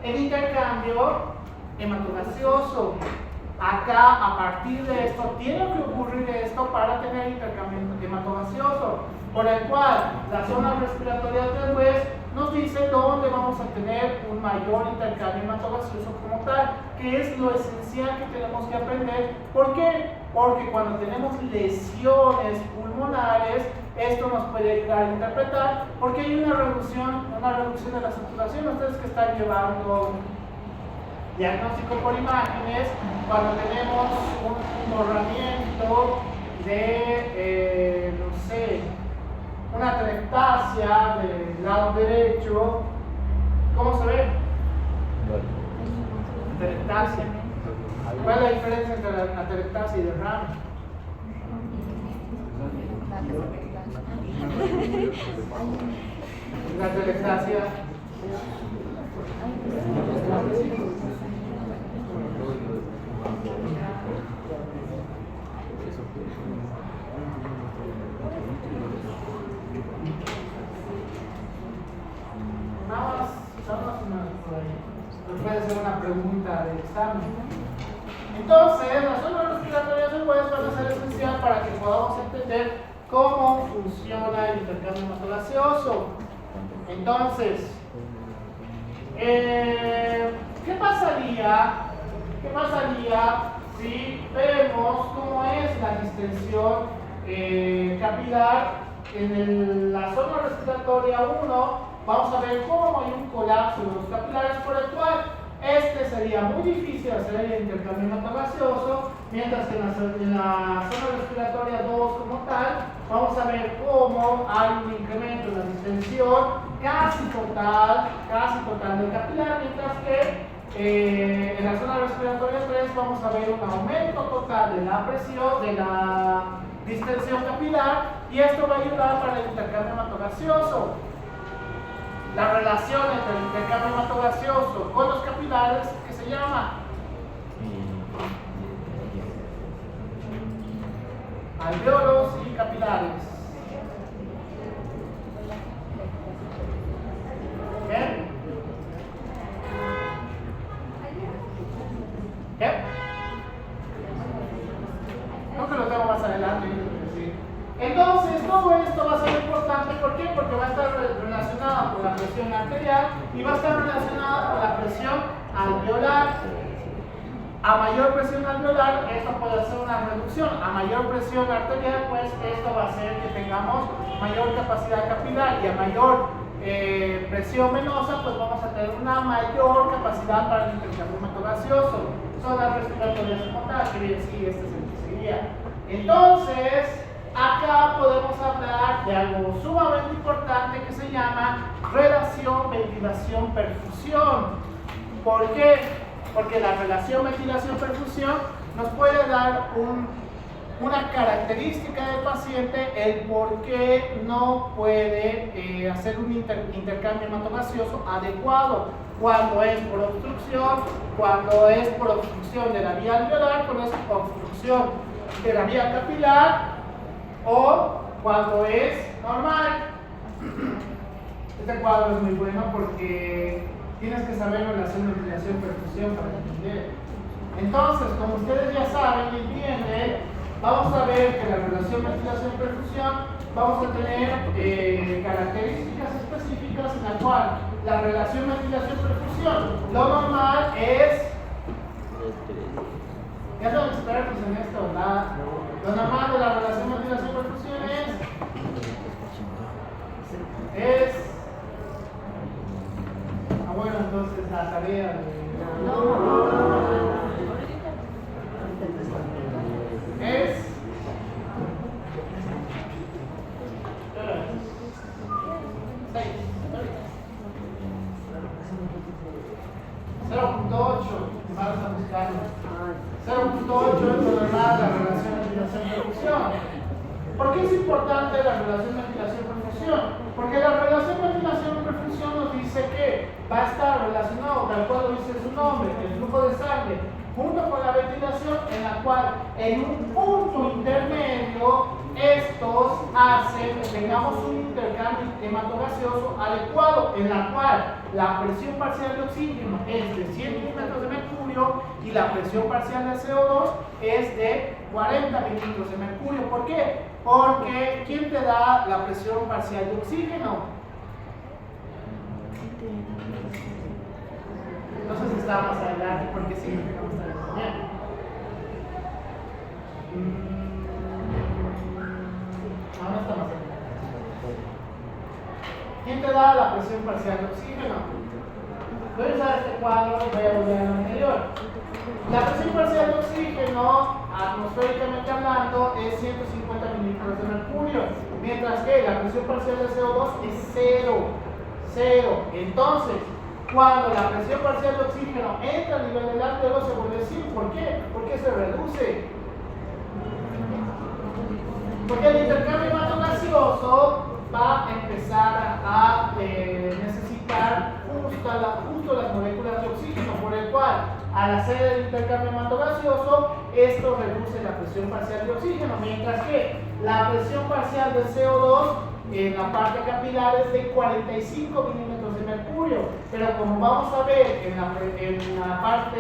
el intercambio hematogaseoso. Acá, a partir de esto, tiene que ocurrir esto para tener intercambio hematogaseoso, por el cual la zona respiratoria del West nos dice dónde vamos a tener un mayor intercambio hematogaseoso como tal, que es lo esencial que tenemos que aprender. ¿Por qué? Porque cuando tenemos lesiones pulmonares, esto nos puede ayudar a interpretar, porque hay una reducción de la saturación. Ustedes que están llevando diagnóstico por imágenes, cuando tenemos un borramiento de, no sé, una atelectasia del lado derecho, ¿cómo se ve? Atelectasia. ¿Cuál es la diferencia entre la atelectasia y derrame? La atelectasia. Puede ser una pregunta de examen. Entonces, las zonas respiratorias del West van a ser esencial para que podamos entender cómo funciona el intercambio hematogaseoso. Entonces, ¿qué pasaría si vemos cómo es la distensión capilar en la zona respiratoria 1? Vamos a ver cómo hay un colapso de los capilares, por el cual sería muy difícil hacer el intercambio hematogaseoso, mientras que en la zona respiratoria 2 como tal vamos a ver cómo hay un incremento en la distensión casi total del capilar, mientras que en la zona respiratoria 3 vamos a ver un aumento total de la presión, de la distensión capilar, y esto va a ayudar para el intercambio hematogaseoso. La relación entre el intercambio hematogaseoso con los capilares, ¿qué se llama? Alvéolos y capilares. ¿Qué? ¿Qué? Creo que lo tengo más adelante. Entonces, todo esto va a ser importante. ¿Por qué? Porque va a estar relacionado con la presión arterial y va a estar relacionado con la presión alveolar. A mayor presión alveolar, esto puede hacer una reducción. A mayor presión arterial, pues esto va a hacer que tengamos mayor capacidad capilar, y a mayor presión venosa, pues vamos a tener una mayor capacidad para el intercambio hematogaseoso. Zonas respiratorias como tal, que bien, sí, este es el que seguía. Entonces, acá podemos hablar de algo sumamente importante que se llama relación ventilación-perfusión. ¿Por qué? Porque la relación ventilación-perfusión nos puede dar una característica del paciente, el por qué no puede hacer un intercambio hematogaseoso adecuado. Cuando es por obstrucción, cuando es por obstrucción de la vía alveolar, cuando es por obstrucción de la vía capilar, o cuando es normal. Este cuadro es muy bueno porque tienes que saber relación ventilación-perfusión para entender. Entonces, como ustedes ya saben y entienden, vamos a ver que la relación ventilación-perfusión vamos a tener características específicas en la cual la relación ventilación-perfusión, lo normal es, ya son expertos en esto, ¿verdad? Lo normal de la relación ventilación-perfusión es bueno, entonces la tarea de... es... 0.8, vas a buscarlo. 0.8 es lo normal la relación ventilación-perfusión. ¿Por qué es importante la relación ventilación-perfusión? Porque la relación ventilación-perfusión nos dice que va a estar relacionado, tal cual lo dice su nombre, el flujo de sangre, junto con la ventilación, en la cual en un punto intermedio estos hacen que tengamos un intercambio hematogaseoso adecuado, en la cual la presión parcial de oxígeno es de 100 milímetros de mercurio y la presión parcial de CO2 es de 40 milímetros de mercurio. ¿Por qué? Porque ¿quién te da la presión parcial de oxígeno? Entonces está más adelante porque significa que vamos a estar enseñando. Ahora está más adelante. ¿Quién te da la presión parcial de oxígeno? Voy a usar este cuadro y voy a volver al anterior. La presión parcial de oxígeno, atmosféricamente hablando, es 150 milímetros de mercurio, mientras que la presión parcial de CO2 es 0. Entonces, cuando la presión parcial de oxígeno entra a nivel del alveolo, se vuelve 100. ¿Por qué? Porque se reduce. Porque el intercambio hematogaseoso va a empezar a necesitar justo las moléculas de oxígeno, por el cual al hacer el intercambio hematogaseoso esto reduce la presión parcial de oxígeno, mientras que la presión parcial de CO2 en la parte capilar es de 45 milímetros de mercurio, pero como vamos a ver en la parte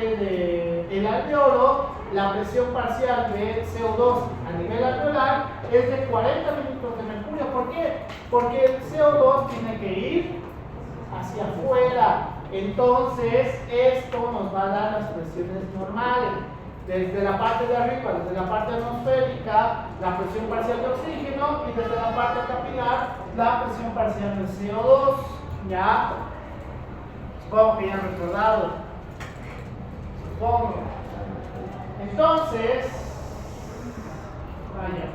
del alveolo, la presión parcial de CO2 a nivel alveolar es de 40 milímetros de mercurio. ¿Por qué? Porque el CO2 tiene que ir hacia afuera. Entonces, esto nos va a dar las presiones normales. Desde la parte de arriba, desde la parte atmosférica, la presión parcial de oxígeno, y desde la parte capilar, la presión parcial de CO2. ¿Ya? Supongo que ya han recordado. Supongo. Entonces, vaya.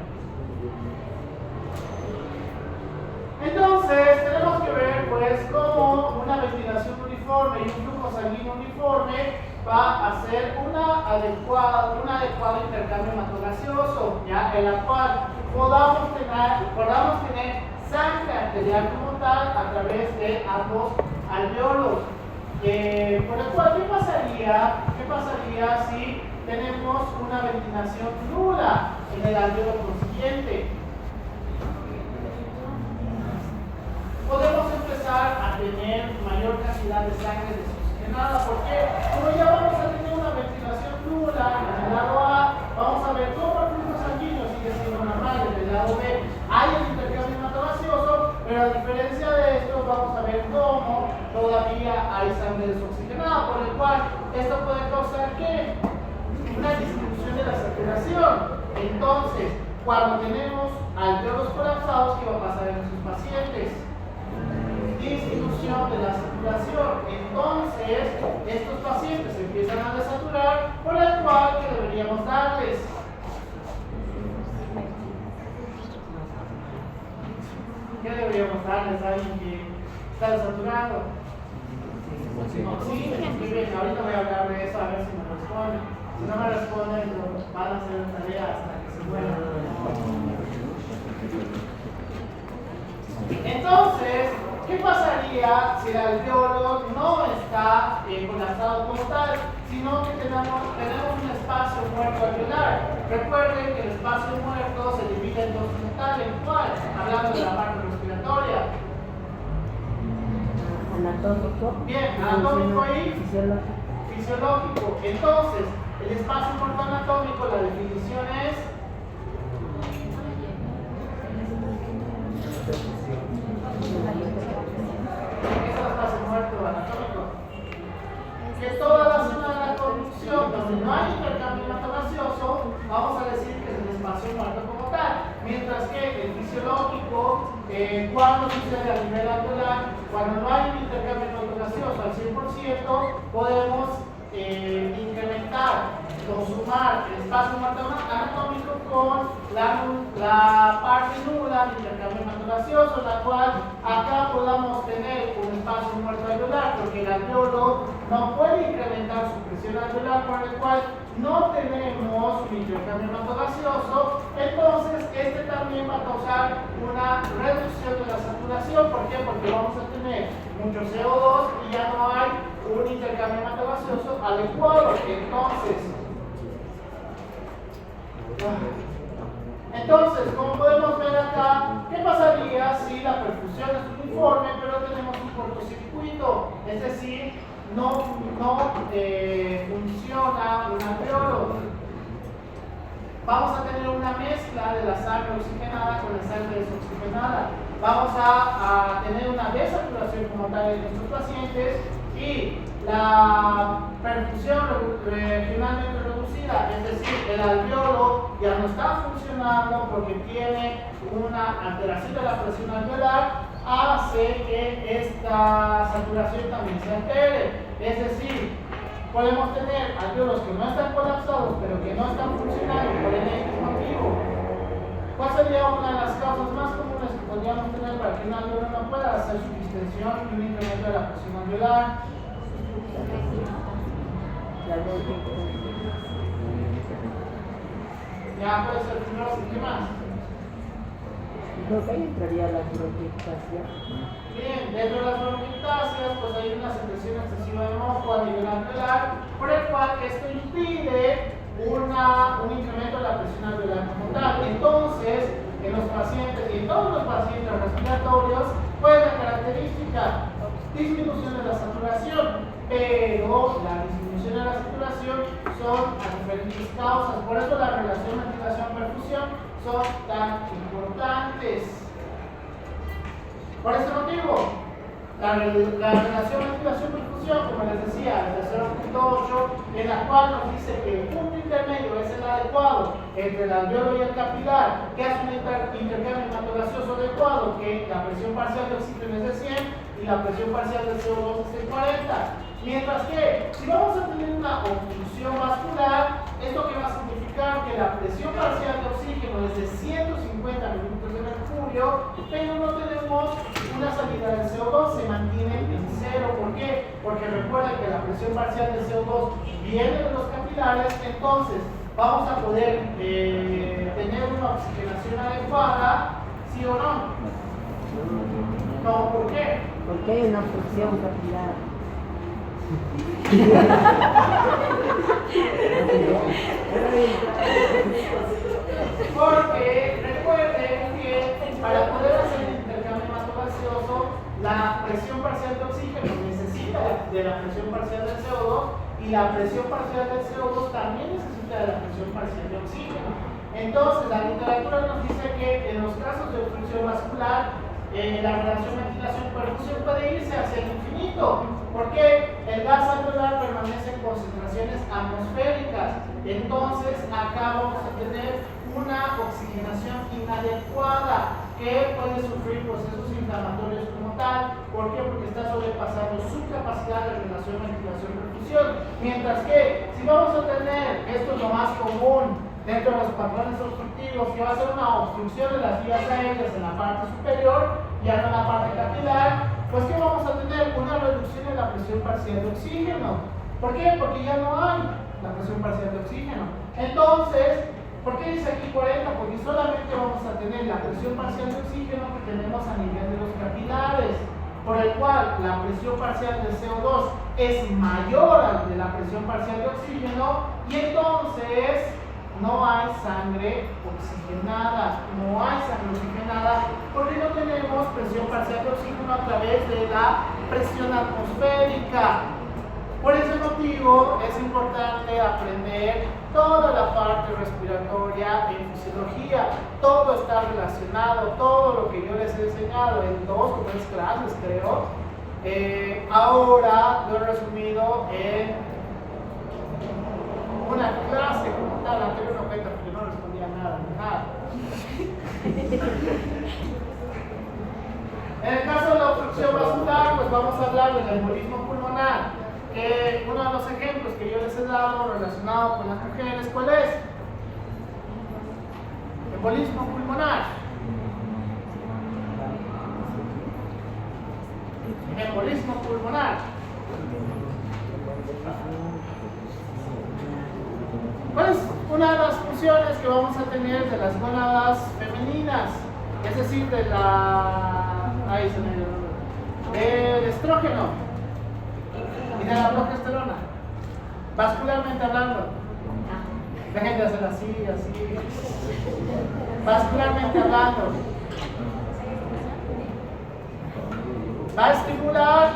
uniforme y un flujo sanguíneo uniforme va a ser un adecuado intercambio hematogaseoso, ¿ya? En la cual podamos tener sangre arterial como tal a través de ambos alveolos. Por el cual, ¿qué pasaría si tenemos una ventilación nula en el alveolo consiguiente? Podemos empezar a tener mayor cantidad de sangre desoxigenada. ¿Por qué? Como ya vamos a tener una ventilación nula en el lado A, vamos a ver cómo el flujo sanguíneo sigue siendo normal. En el lado B hay el intercambio hematogaseoso, pero a diferencia de esto, vamos a ver cómo todavía hay sangre desoxigenada, por el cual esto puede causar ¿qué? Una disminución de la saturación. Entonces, cuando tenemos alveolos colapsados, ¿qué va a pasar en nuestros pacientes? Disminución de la saturación. Entonces, estos pacientes empiezan a desaturar, por el cual ¿qué deberíamos darles? ¿Qué deberíamos darles a alguien que está desaturado? Oxígeno. Muy bien, ahorita voy a hablar de eso, a ver si me responden. Si no me responden, van a hacer tarea hasta que se mueran. Entonces, ¿qué pasaría si el alveolo no está colapsado como tal, sino que tenemos un espacio muerto alveolar? Recuerden que el espacio muerto se divide en dos como tal, en cual, hablando de la parte respiratoria.
Anatómico.
Bien, anatómico y fisiológico. Entonces, el espacio muerto anatómico, la definición es espacio muerto anatómico. Que toda la zona de la conducción donde no hay intercambio hematogaseoso, vamos a decir que es el espacio muerto como tal. Mientras que el fisiológico, cuando sucede a nivel alveolar, cuando no hay un intercambio hematogaseoso al 100%, podemos incrementar o sumar el espacio anatómico con la parte nula del intercambio hematogaseoso, la cual acá podamos tener un espacio muerto alveolar, porque el alveolo no puede incrementar su presión alveolar, por el cual no tenemos un intercambio hematogaseoso. Entonces, este también va a causar una reducción de la saturación. ¿Por qué? Porque vamos a tener mucho CO2 y ya no hay un intercambio hematogaseoso adecuado. Entonces, como podemos ver acá, ¿qué pasaría si la perfusión es uniforme, pero tenemos un cortocircuito? Es decir, no funciona un alveolo. Vamos a tener una mezcla de la sangre oxigenada con la sangre desoxigenada. Vamos a tener una desaturación como tal en nuestros pacientes y la perfusión regionalmente reducida, es decir, el alveolo ya no está funcionando porque tiene una alteración de la presión alveolar, hace que esta saturación también se altere. Es decir, podemos tener alveolos que no están colapsados pero que no están funcionando por el X motivo. ¿Cuál sería una de las causas más comunes que podríamos tener para que un alveolo no pueda hacer su distensión y un incremento de la presión alveolar? Ya puede ser primero, ¿qué más?
Creo que ahí entraría la bronquiectasia.
Bien, dentro de las bronquiectasias, pues hay una secreción excesiva de moco a nivel alveolar, por el cual esto impide un incremento de la presión alveolar como tal. Entonces, en los pacientes y en todos los pacientes respiratorios, pues la característica disminución de la saturación, pero la disminución de la saturación son a diferentes causas. Por eso la relación ventilación-perfusión son tan importantes. Por este motivo, la relación ventilación-perfusión, como les decía, es de 0.8, en la cual nos dice que el punto intermedio es el adecuado entre el alveolo y el capilar, que hace un intercambio hematogaseoso adecuado, que la presión parcial de oxígeno es de 100 y la presión parcial de CO2 es de 40. Mientras que, si vamos a tener una obstrucción vascular, ¿esto qué va a significar? Que la presión parcial de oxígeno es de 150 milímetros de mercurio, pero no tenemos una salida del CO2, se mantiene en cero. ¿Por qué? Porque recuerden que la presión parcial del CO2 viene de los capilares, entonces vamos a poder tener una oxigenación adecuada, ¿sí o no? No, ¿por qué?
Porque hay una obstrucción capilar.
Porque recuerden que para poder hacer el intercambio hematogaseoso, la presión parcial de oxígeno necesita de la presión parcial del CO2 y la presión parcial del CO2 también necesita de la presión parcial de oxígeno. Entonces, la literatura nos dice que en los casos de obstrucción vascular, la relación ventilación-perfusión puede irse hacia el infinito, porque el gas alveolar permanece en concentraciones atmosféricas. Entonces, acá vamos a tener una oxigenación inadecuada que puede sufrir procesos inflamatorios como tal. ¿Por qué? Porque está sobrepasando su capacidad de relación ventilación-perfusión. Mientras que, si vamos a tener, esto es lo más común dentro de los patrones obstructivos, que va a ser una obstrucción de las vías aéreas en la parte superior, ya no en la parte capilar, pues ¿qué vamos a tener? Una reducción en la presión parcial de oxígeno. ¿Por qué? Porque ya no hay la presión parcial de oxígeno. Entonces, ¿por qué dice aquí 40? Porque solamente vamos a tener la presión parcial de oxígeno que tenemos a nivel de los capilares, por el cual la presión parcial de CO2 es mayor a la de la presión parcial de oxígeno, y entonces no hay sangre oxigenada, porque no tenemos presión parcial de oxígeno a través de la presión atmosférica. Por ese motivo es importante aprender toda la parte respiratoria en fisiología. Todo está relacionado, todo lo que yo les he enseñado en 2 o 3 clases, creo. Ahora lo he resumido en una clase como tal, anterior no cuenta porque no respondía nada. En el caso de la obstrucción vascular, pues vamos a hablar del embolismo pulmonar, que uno de los ejemplos que yo les he dado relacionado con las mujeres, ¿cuál es? Embolismo pulmonar. Embolismo pulmonar. ¿Cuál es una de las funciones que vamos a tener de las gónadas femeninas? Es decir, del estrógeno y de la progesterona, vascularmente hablando. Dejen de hacer así. Vascularmente hablando, va a estimular.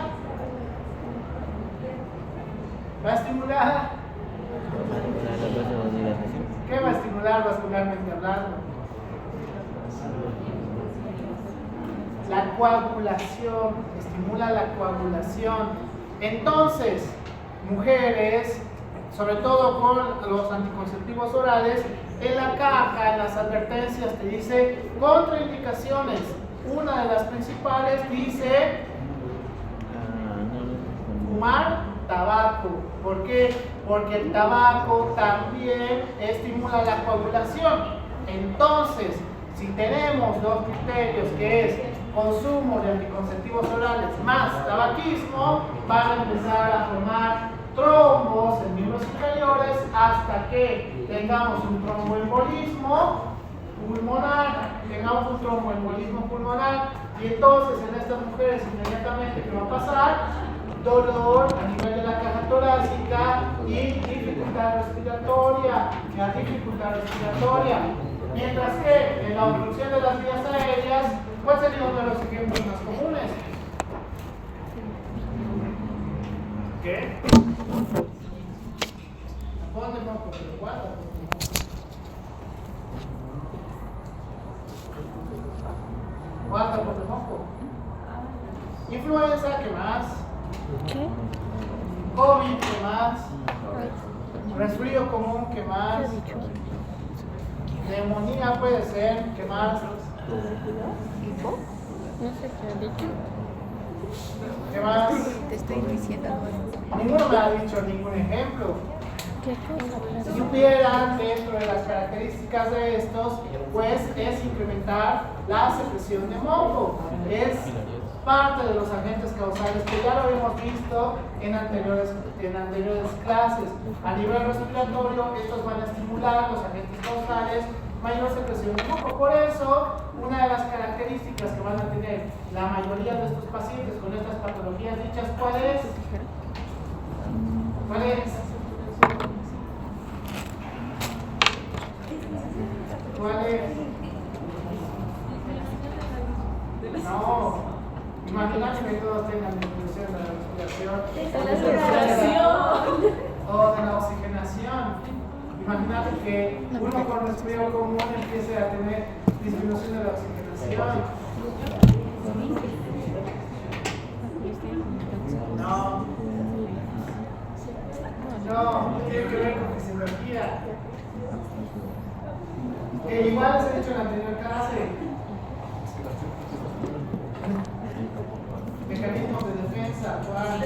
¿Qué va a estimular vascularmente hablando? La coagulación, estimula la coagulación. Entonces, mujeres, sobre todo con los anticonceptivos orales, en la caja, en las advertencias te dice contraindicaciones. Una de las principales dice fumar tabaco. ¿Por qué? Porque el tabaco también estimula la coagulación. Entonces, si tenemos 2 criterios, que es consumo de anticonceptivos orales más tabaquismo, van a empezar a formar trombos en miembros inferiores hasta que tengamos un tromboembolismo pulmonar, y entonces en estas mujeres inmediatamente, ¿qué va a pasar? Dolor a nivel de la caja torácica y dificultad respiratoria. Mientras que en la obstrucción de las vías aéreas, ¿cuál sería uno de los ejemplos más comunes? ¿Qué? ¿Dónde moco? ¿Pero cuándo? ¿Cuándo por el moco? Influenza, ¿qué más?
¿Qué?
COVID, ¿qué más? Resfrío común, ¿qué más? Neumonía puede ser, ¿qué más?
No sé qué ha dicho.
¿Qué más?
Te estoy diciendo.
Ninguno me ha dicho ningún ejemplo.
¿Qué cosa?
Si supieran dentro de las características de estos, pues es incrementar la secreción de moco, es parte de los agentes causales que ya lo habíamos visto en anteriores clases. A nivel respiratorio, estos van a estimular los agentes causales, mayor secreción de moco. Por eso, una de las características que van a tener la mayoría de estos pacientes con estas patologías dichas, ¿cuál es? ¿Cuál es? ¿Cuál es? No. Imagínate que todos tengan disminución de la respiración. O de la oxigenación. Imagínate que uno con respiro común empiece a tener disminución de la oxigenación. No, tiene que ver con fisiología. Que igual les he dicho en la anterior clase. Mecanismos de defensa. ¿Cuál?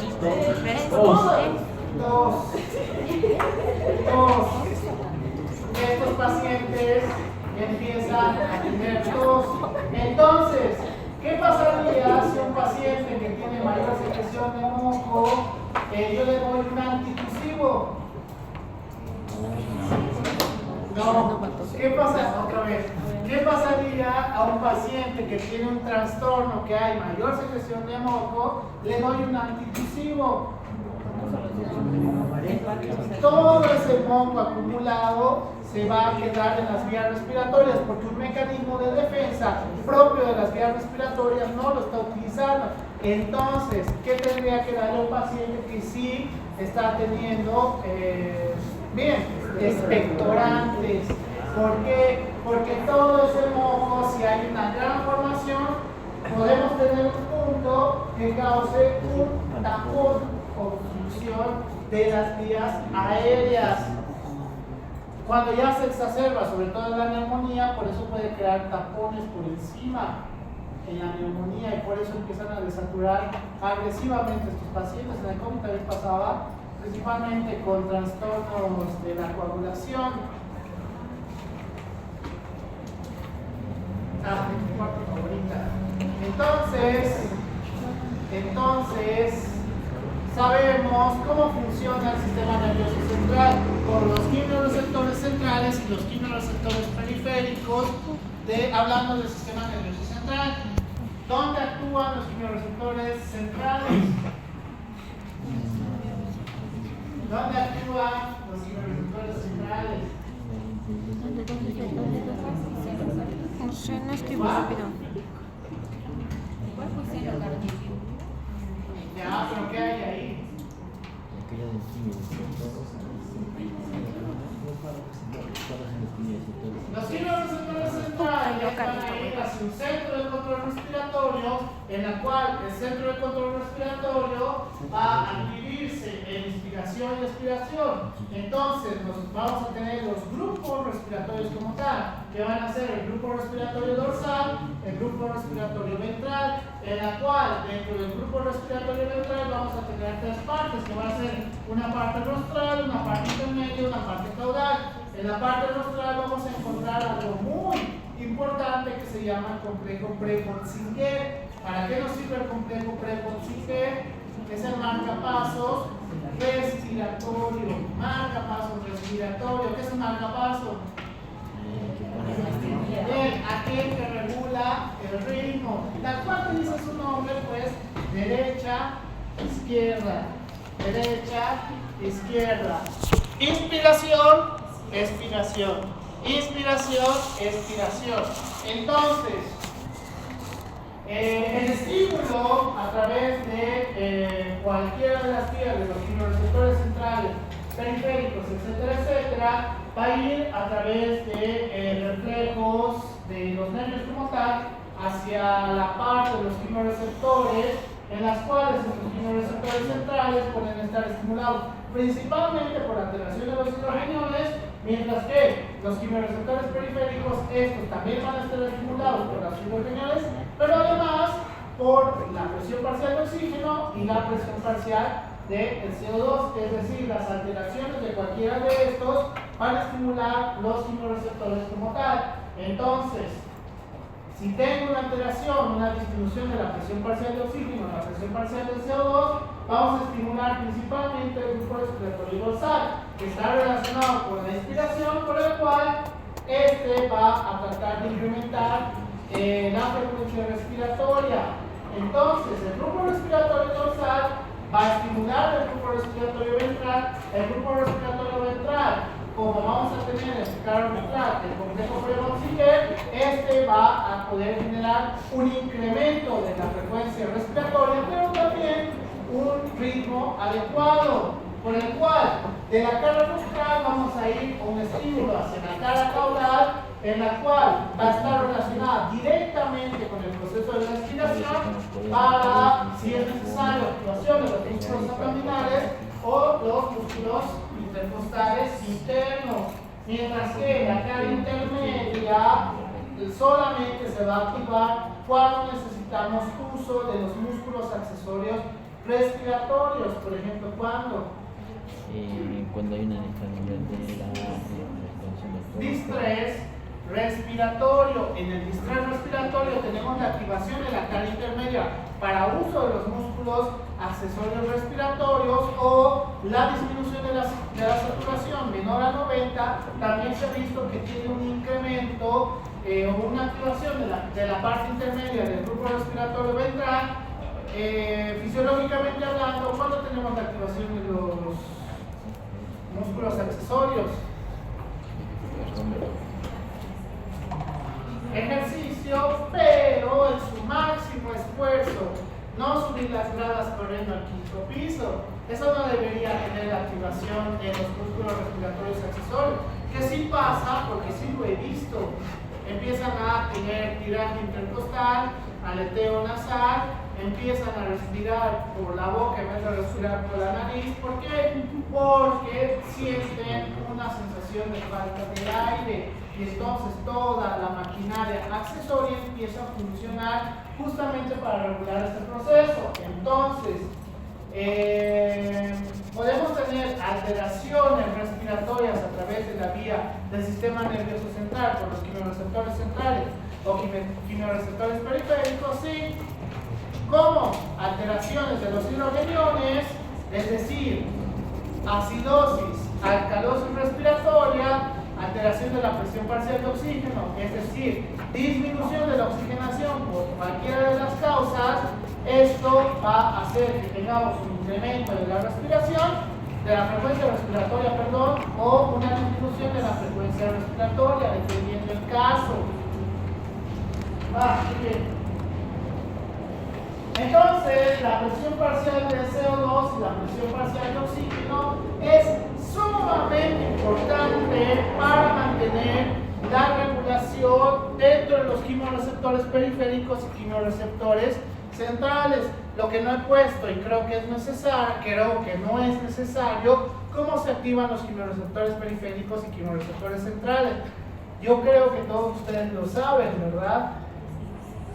Dos. Estos pacientes empiezan a tener tos. Entonces, ¿qué pasaría si un paciente que tiene mayor secreción de moco, yo le doy un antitusivo? No. ¿Qué pasa? Otra vez. ¿Qué pasaría a un paciente que tiene un trastorno que hay mayor secreción de moco? Le doy un antitusivo. Todo ese moco acumulado se va a quedar en las vías respiratorias porque un mecanismo de defensa propio de las vías respiratorias no lo está utilizando. Entonces, ¿qué tendría que darle a un paciente que sí está teniendo expectorantes? ¿Por qué? Porque todo ese moco, si hay una gran formación, podemos tener un punto que cause un tapón o obstrucción de las vías aéreas. Cuando ya se exacerba, sobre todo en la neumonía, por eso puede crear tapones por encima en la neumonía y por eso empiezan a desaturar agresivamente estos pacientes. En el COVID también pasaba, principalmente con trastornos de la coagulación. Mi parte favorita. Entonces, sabemos cómo funciona el sistema nervioso central con los quimioreceptores centrales y los quimioreceptores periféricos, hablando del sistema nervioso central. ¿Dónde actúan los quimioreceptores centrales? ¿Dónde actúan los quimioreceptores centrales?
No sé, no escribo rápido.
Ya, pero ¿qué hay ahí? Los quimioreceptores centrales van a ir hacia un centro de control respiratorio, en la cual el centro de control respiratorio va a dividirse en inspiración y expiración. Entonces, vamos a tener los grupos respiratorios como tal, que van a ser el grupo respiratorio dorsal, el grupo respiratorio ventral, en la cual dentro del grupo respiratorio ventral vamos a tener tres partes, que va a ser una parte rostral, una parte intermedia y una parte caudal. En la parte rostral vamos a encontrar algo muy importante que se llama el complejo Prepon-Singer. ¿Para qué nos sirve el complejo Prepon-Singer? Es el marcapasos respiratorio. Marcapasos respiratorio. ¿Qué es un marcapaso? Aquel que regula el ritmo. La cual dice su nombre, pues, derecha, izquierda. Derecha, izquierda. Inspiración, expiración. Inspiración, expiración. Entonces, el estímulo a través de cualquiera de las vías de los quimioreceptores centrales, periféricos, etcétera, etcétera, va a ir a través de reflejos de los nervios como tal hacia la parte de los quimioreceptores, en las cuales los quimioreceptores centrales pueden estar estimulados principalmente por alteración de los hidrogeniones, mientras que los quimioreceptores periféricos, estos también van a estar estimulados por las hidrogeniones, pero además por la presión parcial de oxígeno y la presión parcial del CO2, es decir, las alteraciones de cualquiera de estos van a estimular los quimioreceptores como tal. Entonces, Si tengo una alteración, una disminución de la presión parcial de oxígeno, la presión parcial del CO2, vamos a estimular principalmente el grupo respiratorio dorsal, que está relacionado con la inspiración, por el cual este va a tratar de incrementar la frecuencia respiratoria. Entonces, el grupo respiratorio dorsal va a estimular el grupo respiratorio ventral. El grupo respiratorio ventral, como vamos a tener el carro ventral, el complejo Prevost-Seeger, este va a poder generar un incremento de la frecuencia respiratoria, pero también un ritmo adecuado, por el cual de la cara ventral vamos a ir a un estímulo hacia la cara caudal, en la cual va a estar relacionada directamente con el proceso de respiración para, si es necesario, activación de los músculos abdominales o los músculos intercostales internos, mientras que la cara intermedia solamente se va a activar cuando necesitamos uso de los músculos accesorios respiratorios, por ejemplo, cuando
hay una distancia de la expansión del
distrés respiratorio. En el distrés respiratorio tenemos la activación de la cara intermedia para uso de los músculos accesorios respiratorios o la disminución de la saturación menor a 90. También se ha visto que tiene un incremento o una activación de la parte intermedia del grupo respiratorio ventral. Fisiológicamente hablando, cuando tenemos la activación de los músculos accesorios, ejercicio, pero en su máximo esfuerzo, no subir las gradas corriendo al quinto piso. Eso no debería tener la activación de los músculos respiratorios accesorios, que sí pasa, porque sí lo he visto. Empiezan a tener tiraje intercostal, aleteo nasal, empiezan a respirar por la boca en vez de respirar por la nariz. ¿Por qué? Porque sienten una sensación de falta de aire y entonces toda la maquinaria accesoria empieza a funcionar justamente para regular este proceso. Entonces, podemos tener alteraciones respiratorias a través de la vía del sistema nervioso central por los quimioreceptores centrales o quimioreceptores periféricos, sí, como alteraciones de los hidrogeniones, es decir, acidosis, alcalosis respiratoria, alteración de la presión parcial de oxígeno, es decir, disminución de la oxigenación por cualquiera de las causas. Esto va a hacer que tengamos un incremento de la respiración, de la frecuencia respiratoria, o una disminución de la frecuencia respiratoria, dependiendo del caso. Bien. Entonces, la presión parcial de CO2 y la presión parcial de oxígeno es sumamente importante para mantener la regulación dentro de los quimioreceptores periféricos y quimioreceptores centrales. Lo que no he puesto y creo que no es necesario, cómo se activan los quimioreceptores periféricos y quimioreceptores centrales. Yo creo que todos ustedes lo saben, ¿verdad?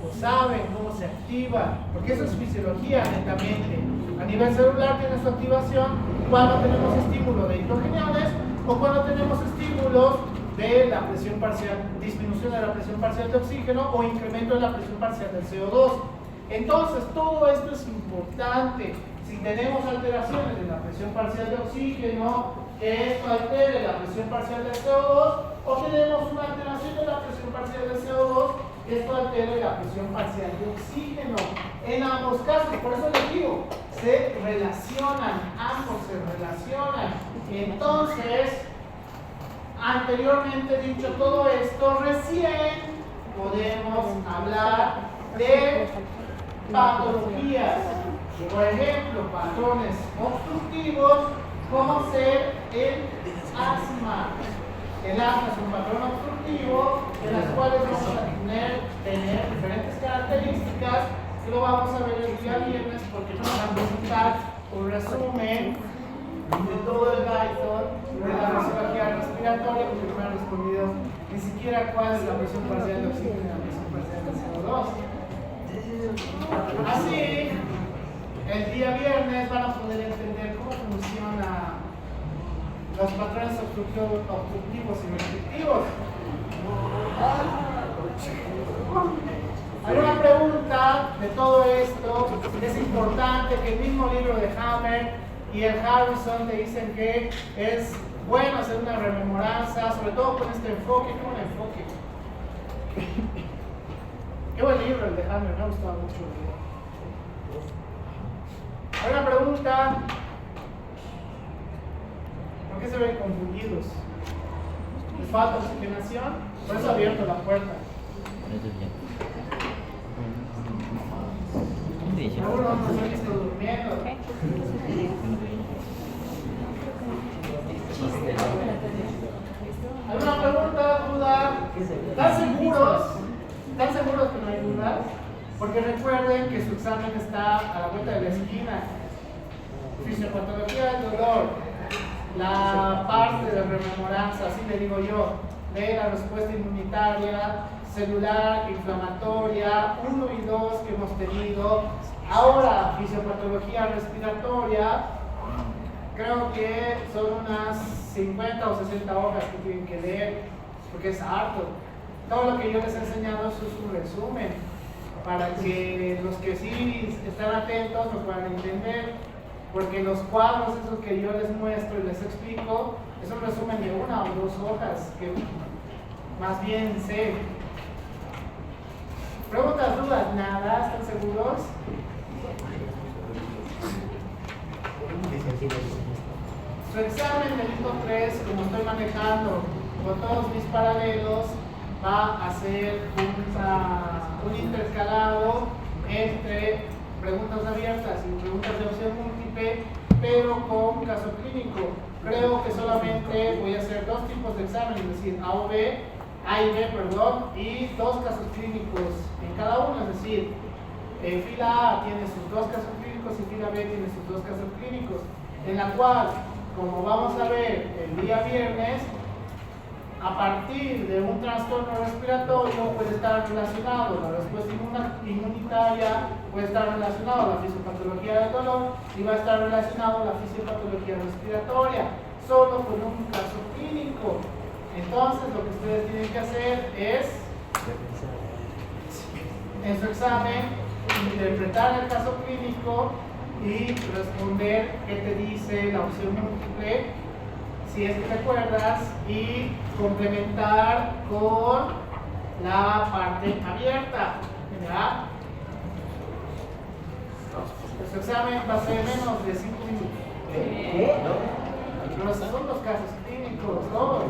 O saben cómo se activa, porque eso es fisiología netamente. A nivel celular tiene su activación cuando tenemos estímulo de hidrogeniones o cuando tenemos estímulos de la presión parcial, disminución de la presión parcial de oxígeno o incremento de la presión parcial del CO2. Entonces, todo esto es importante. Si tenemos alteraciones de la presión parcial de oxígeno, que esto altere la presión parcial del CO2, o tenemos una alteración de la presión parcial del CO2, que esto altere la presión parcial de oxígeno. En ambos casos, por eso les digo, se relacionan, ambos se relacionan. Entonces, anteriormente dicho todo esto, recién podemos hablar de patologías, por ejemplo, patrones obstructivos, como ser el asma. El asma es un patrón obstructivo de las cuales vamos a tener diferentes características que lo vamos a ver el día viernes, porque nos van a presentar un resumen de todo el Python de la fisiología respiratoria, porque no me han respondido ni siquiera cuál es la presión parcial de oxígeno y la presión parcial de CO2. Así, el día viernes van a poder entender cómo funciona los patrones obstructivos y restrictivos. ¿Alguna pregunta de todo esto? Es importante que el mismo libro de Hammer y el Harrison te dicen que es bueno hacer una rememoranza, sobre todo con este enfoque. ¿Qué buen enfoque? Qué buen libro el de Hammer, me ha gustado mucho. ¿Alguna pregunta? ¿Por qué se ven confundidos? ¿Les falta oxigenación? Por eso he abierto la puerta.
Eso es bien.
Algunos no se han visto durmiendo. ¿Alguna pregunta, duda? ¿Están seguros? ¿Están seguros que no hay dudas? Porque recuerden que su examen está a la vuelta de la esquina. Fisiopatología del dolor, la parte de rememoranza, así le digo yo, de la respuesta inmunitaria, celular, inflamatoria, 1 y 2 que hemos tenido. Ahora, fisiopatología respiratoria, creo que son unas 50 o 60 hojas que tienen que leer, porque es harto. Todo lo que yo les he enseñado es un resumen, para que los que sí están atentos lo puedan entender, porque los cuadros esos que yo les muestro y les explico, es un resumen de 1 o 2 hojas, que más bien sé. ¿Preguntas, dudas? Nada, ¿están seguros? Su examen del ITO 3, como estoy manejando con todos mis paralelos, va a ser un intercalado entre preguntas abiertas y preguntas de opción múltiple, pero con caso clínico. Creo que solamente voy a hacer 2 tipos de examen, es decir, A y B, y 2 casos clínicos en cada uno, es decir, fila A tiene sus 2 casos clínicos y fila B tiene sus 2 casos clínicos, en la cual, como vamos a ver el día viernes, a partir de un trastorno respiratorio puede estar relacionado la respuesta inmunitaria, puede estar relacionado la fisiopatología del dolor y va a estar relacionado la fisiopatología respiratoria, solo con un caso clínico. Entonces lo que ustedes tienen que hacer es, en su examen, interpretar el caso clínico y responder qué te dice la opción múltiple, si es que recuerdas, y complementar con la parte abierta. ¿Ya? Su examen va a ser menos de 5 minutos. Pero son los casos clínicos, todos.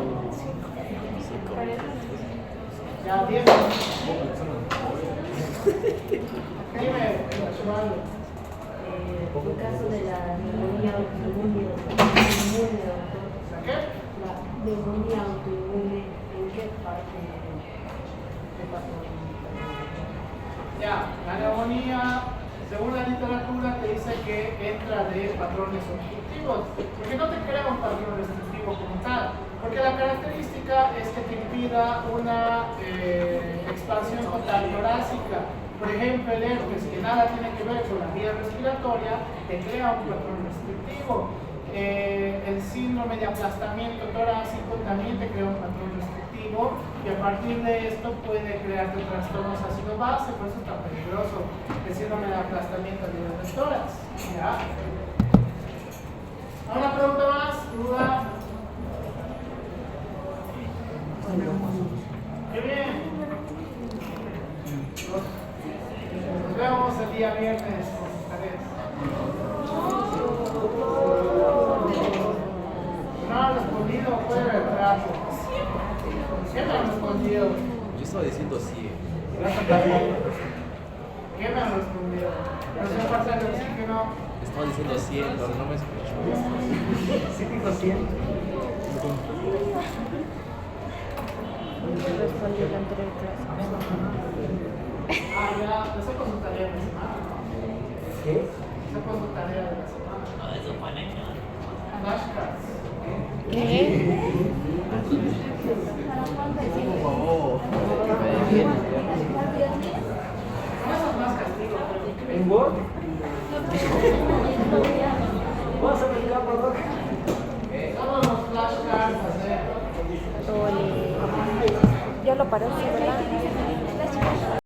Ya, 10 minutos. Dime, Osvaldo.
En caso de la neumonía autoinmune,
¿Qué?
la neumonía autoinmune, ¿en qué parte de patrón?
Ya, la neumonía, según la literatura, te dice que entra de patrones obstructivos, porque no te crea un patrón restrictivo como tal, porque la característica es que te impida una expansión total torácica. Por ejemplo, el herpes, que nada tiene que ver con la vía respiratoria, te crea un patrón restrictivo. El síndrome de aplastamiento torácico también te crea un patrón restrictivo, y a partir de esto puede crearte trastornos ácido base, por eso es tan peligroso el síndrome de aplastamiento a nivel del tórax. ¿Ya? ¿Alguna pregunta más? ¿Duda? ¡Qué bien! Nos vemos el día viernes con sus tareas. No han respondido, fue retraso. ¿Qué me han respondido?
Yo estaba diciendo sí.
¿Qué me han respondido? ¿No se pasa el oxígeno?
Estaba diciendo 100, pero no me escuchó.
Sí, dijo 100.
Respondió la anterior clase.
Ah, ya, esa fue su tarea de la semana, ¿no?
¿Qué?
Esa fue su tarea de la semana. Flashcards.
¿Qué?
Por favor. Que me den bien.
No, eso es más castigo, pero
¿En Word? ¿Vas a ver capa roja?
todos los flashcards, hacer.
Ya lo parece, ¿verdad?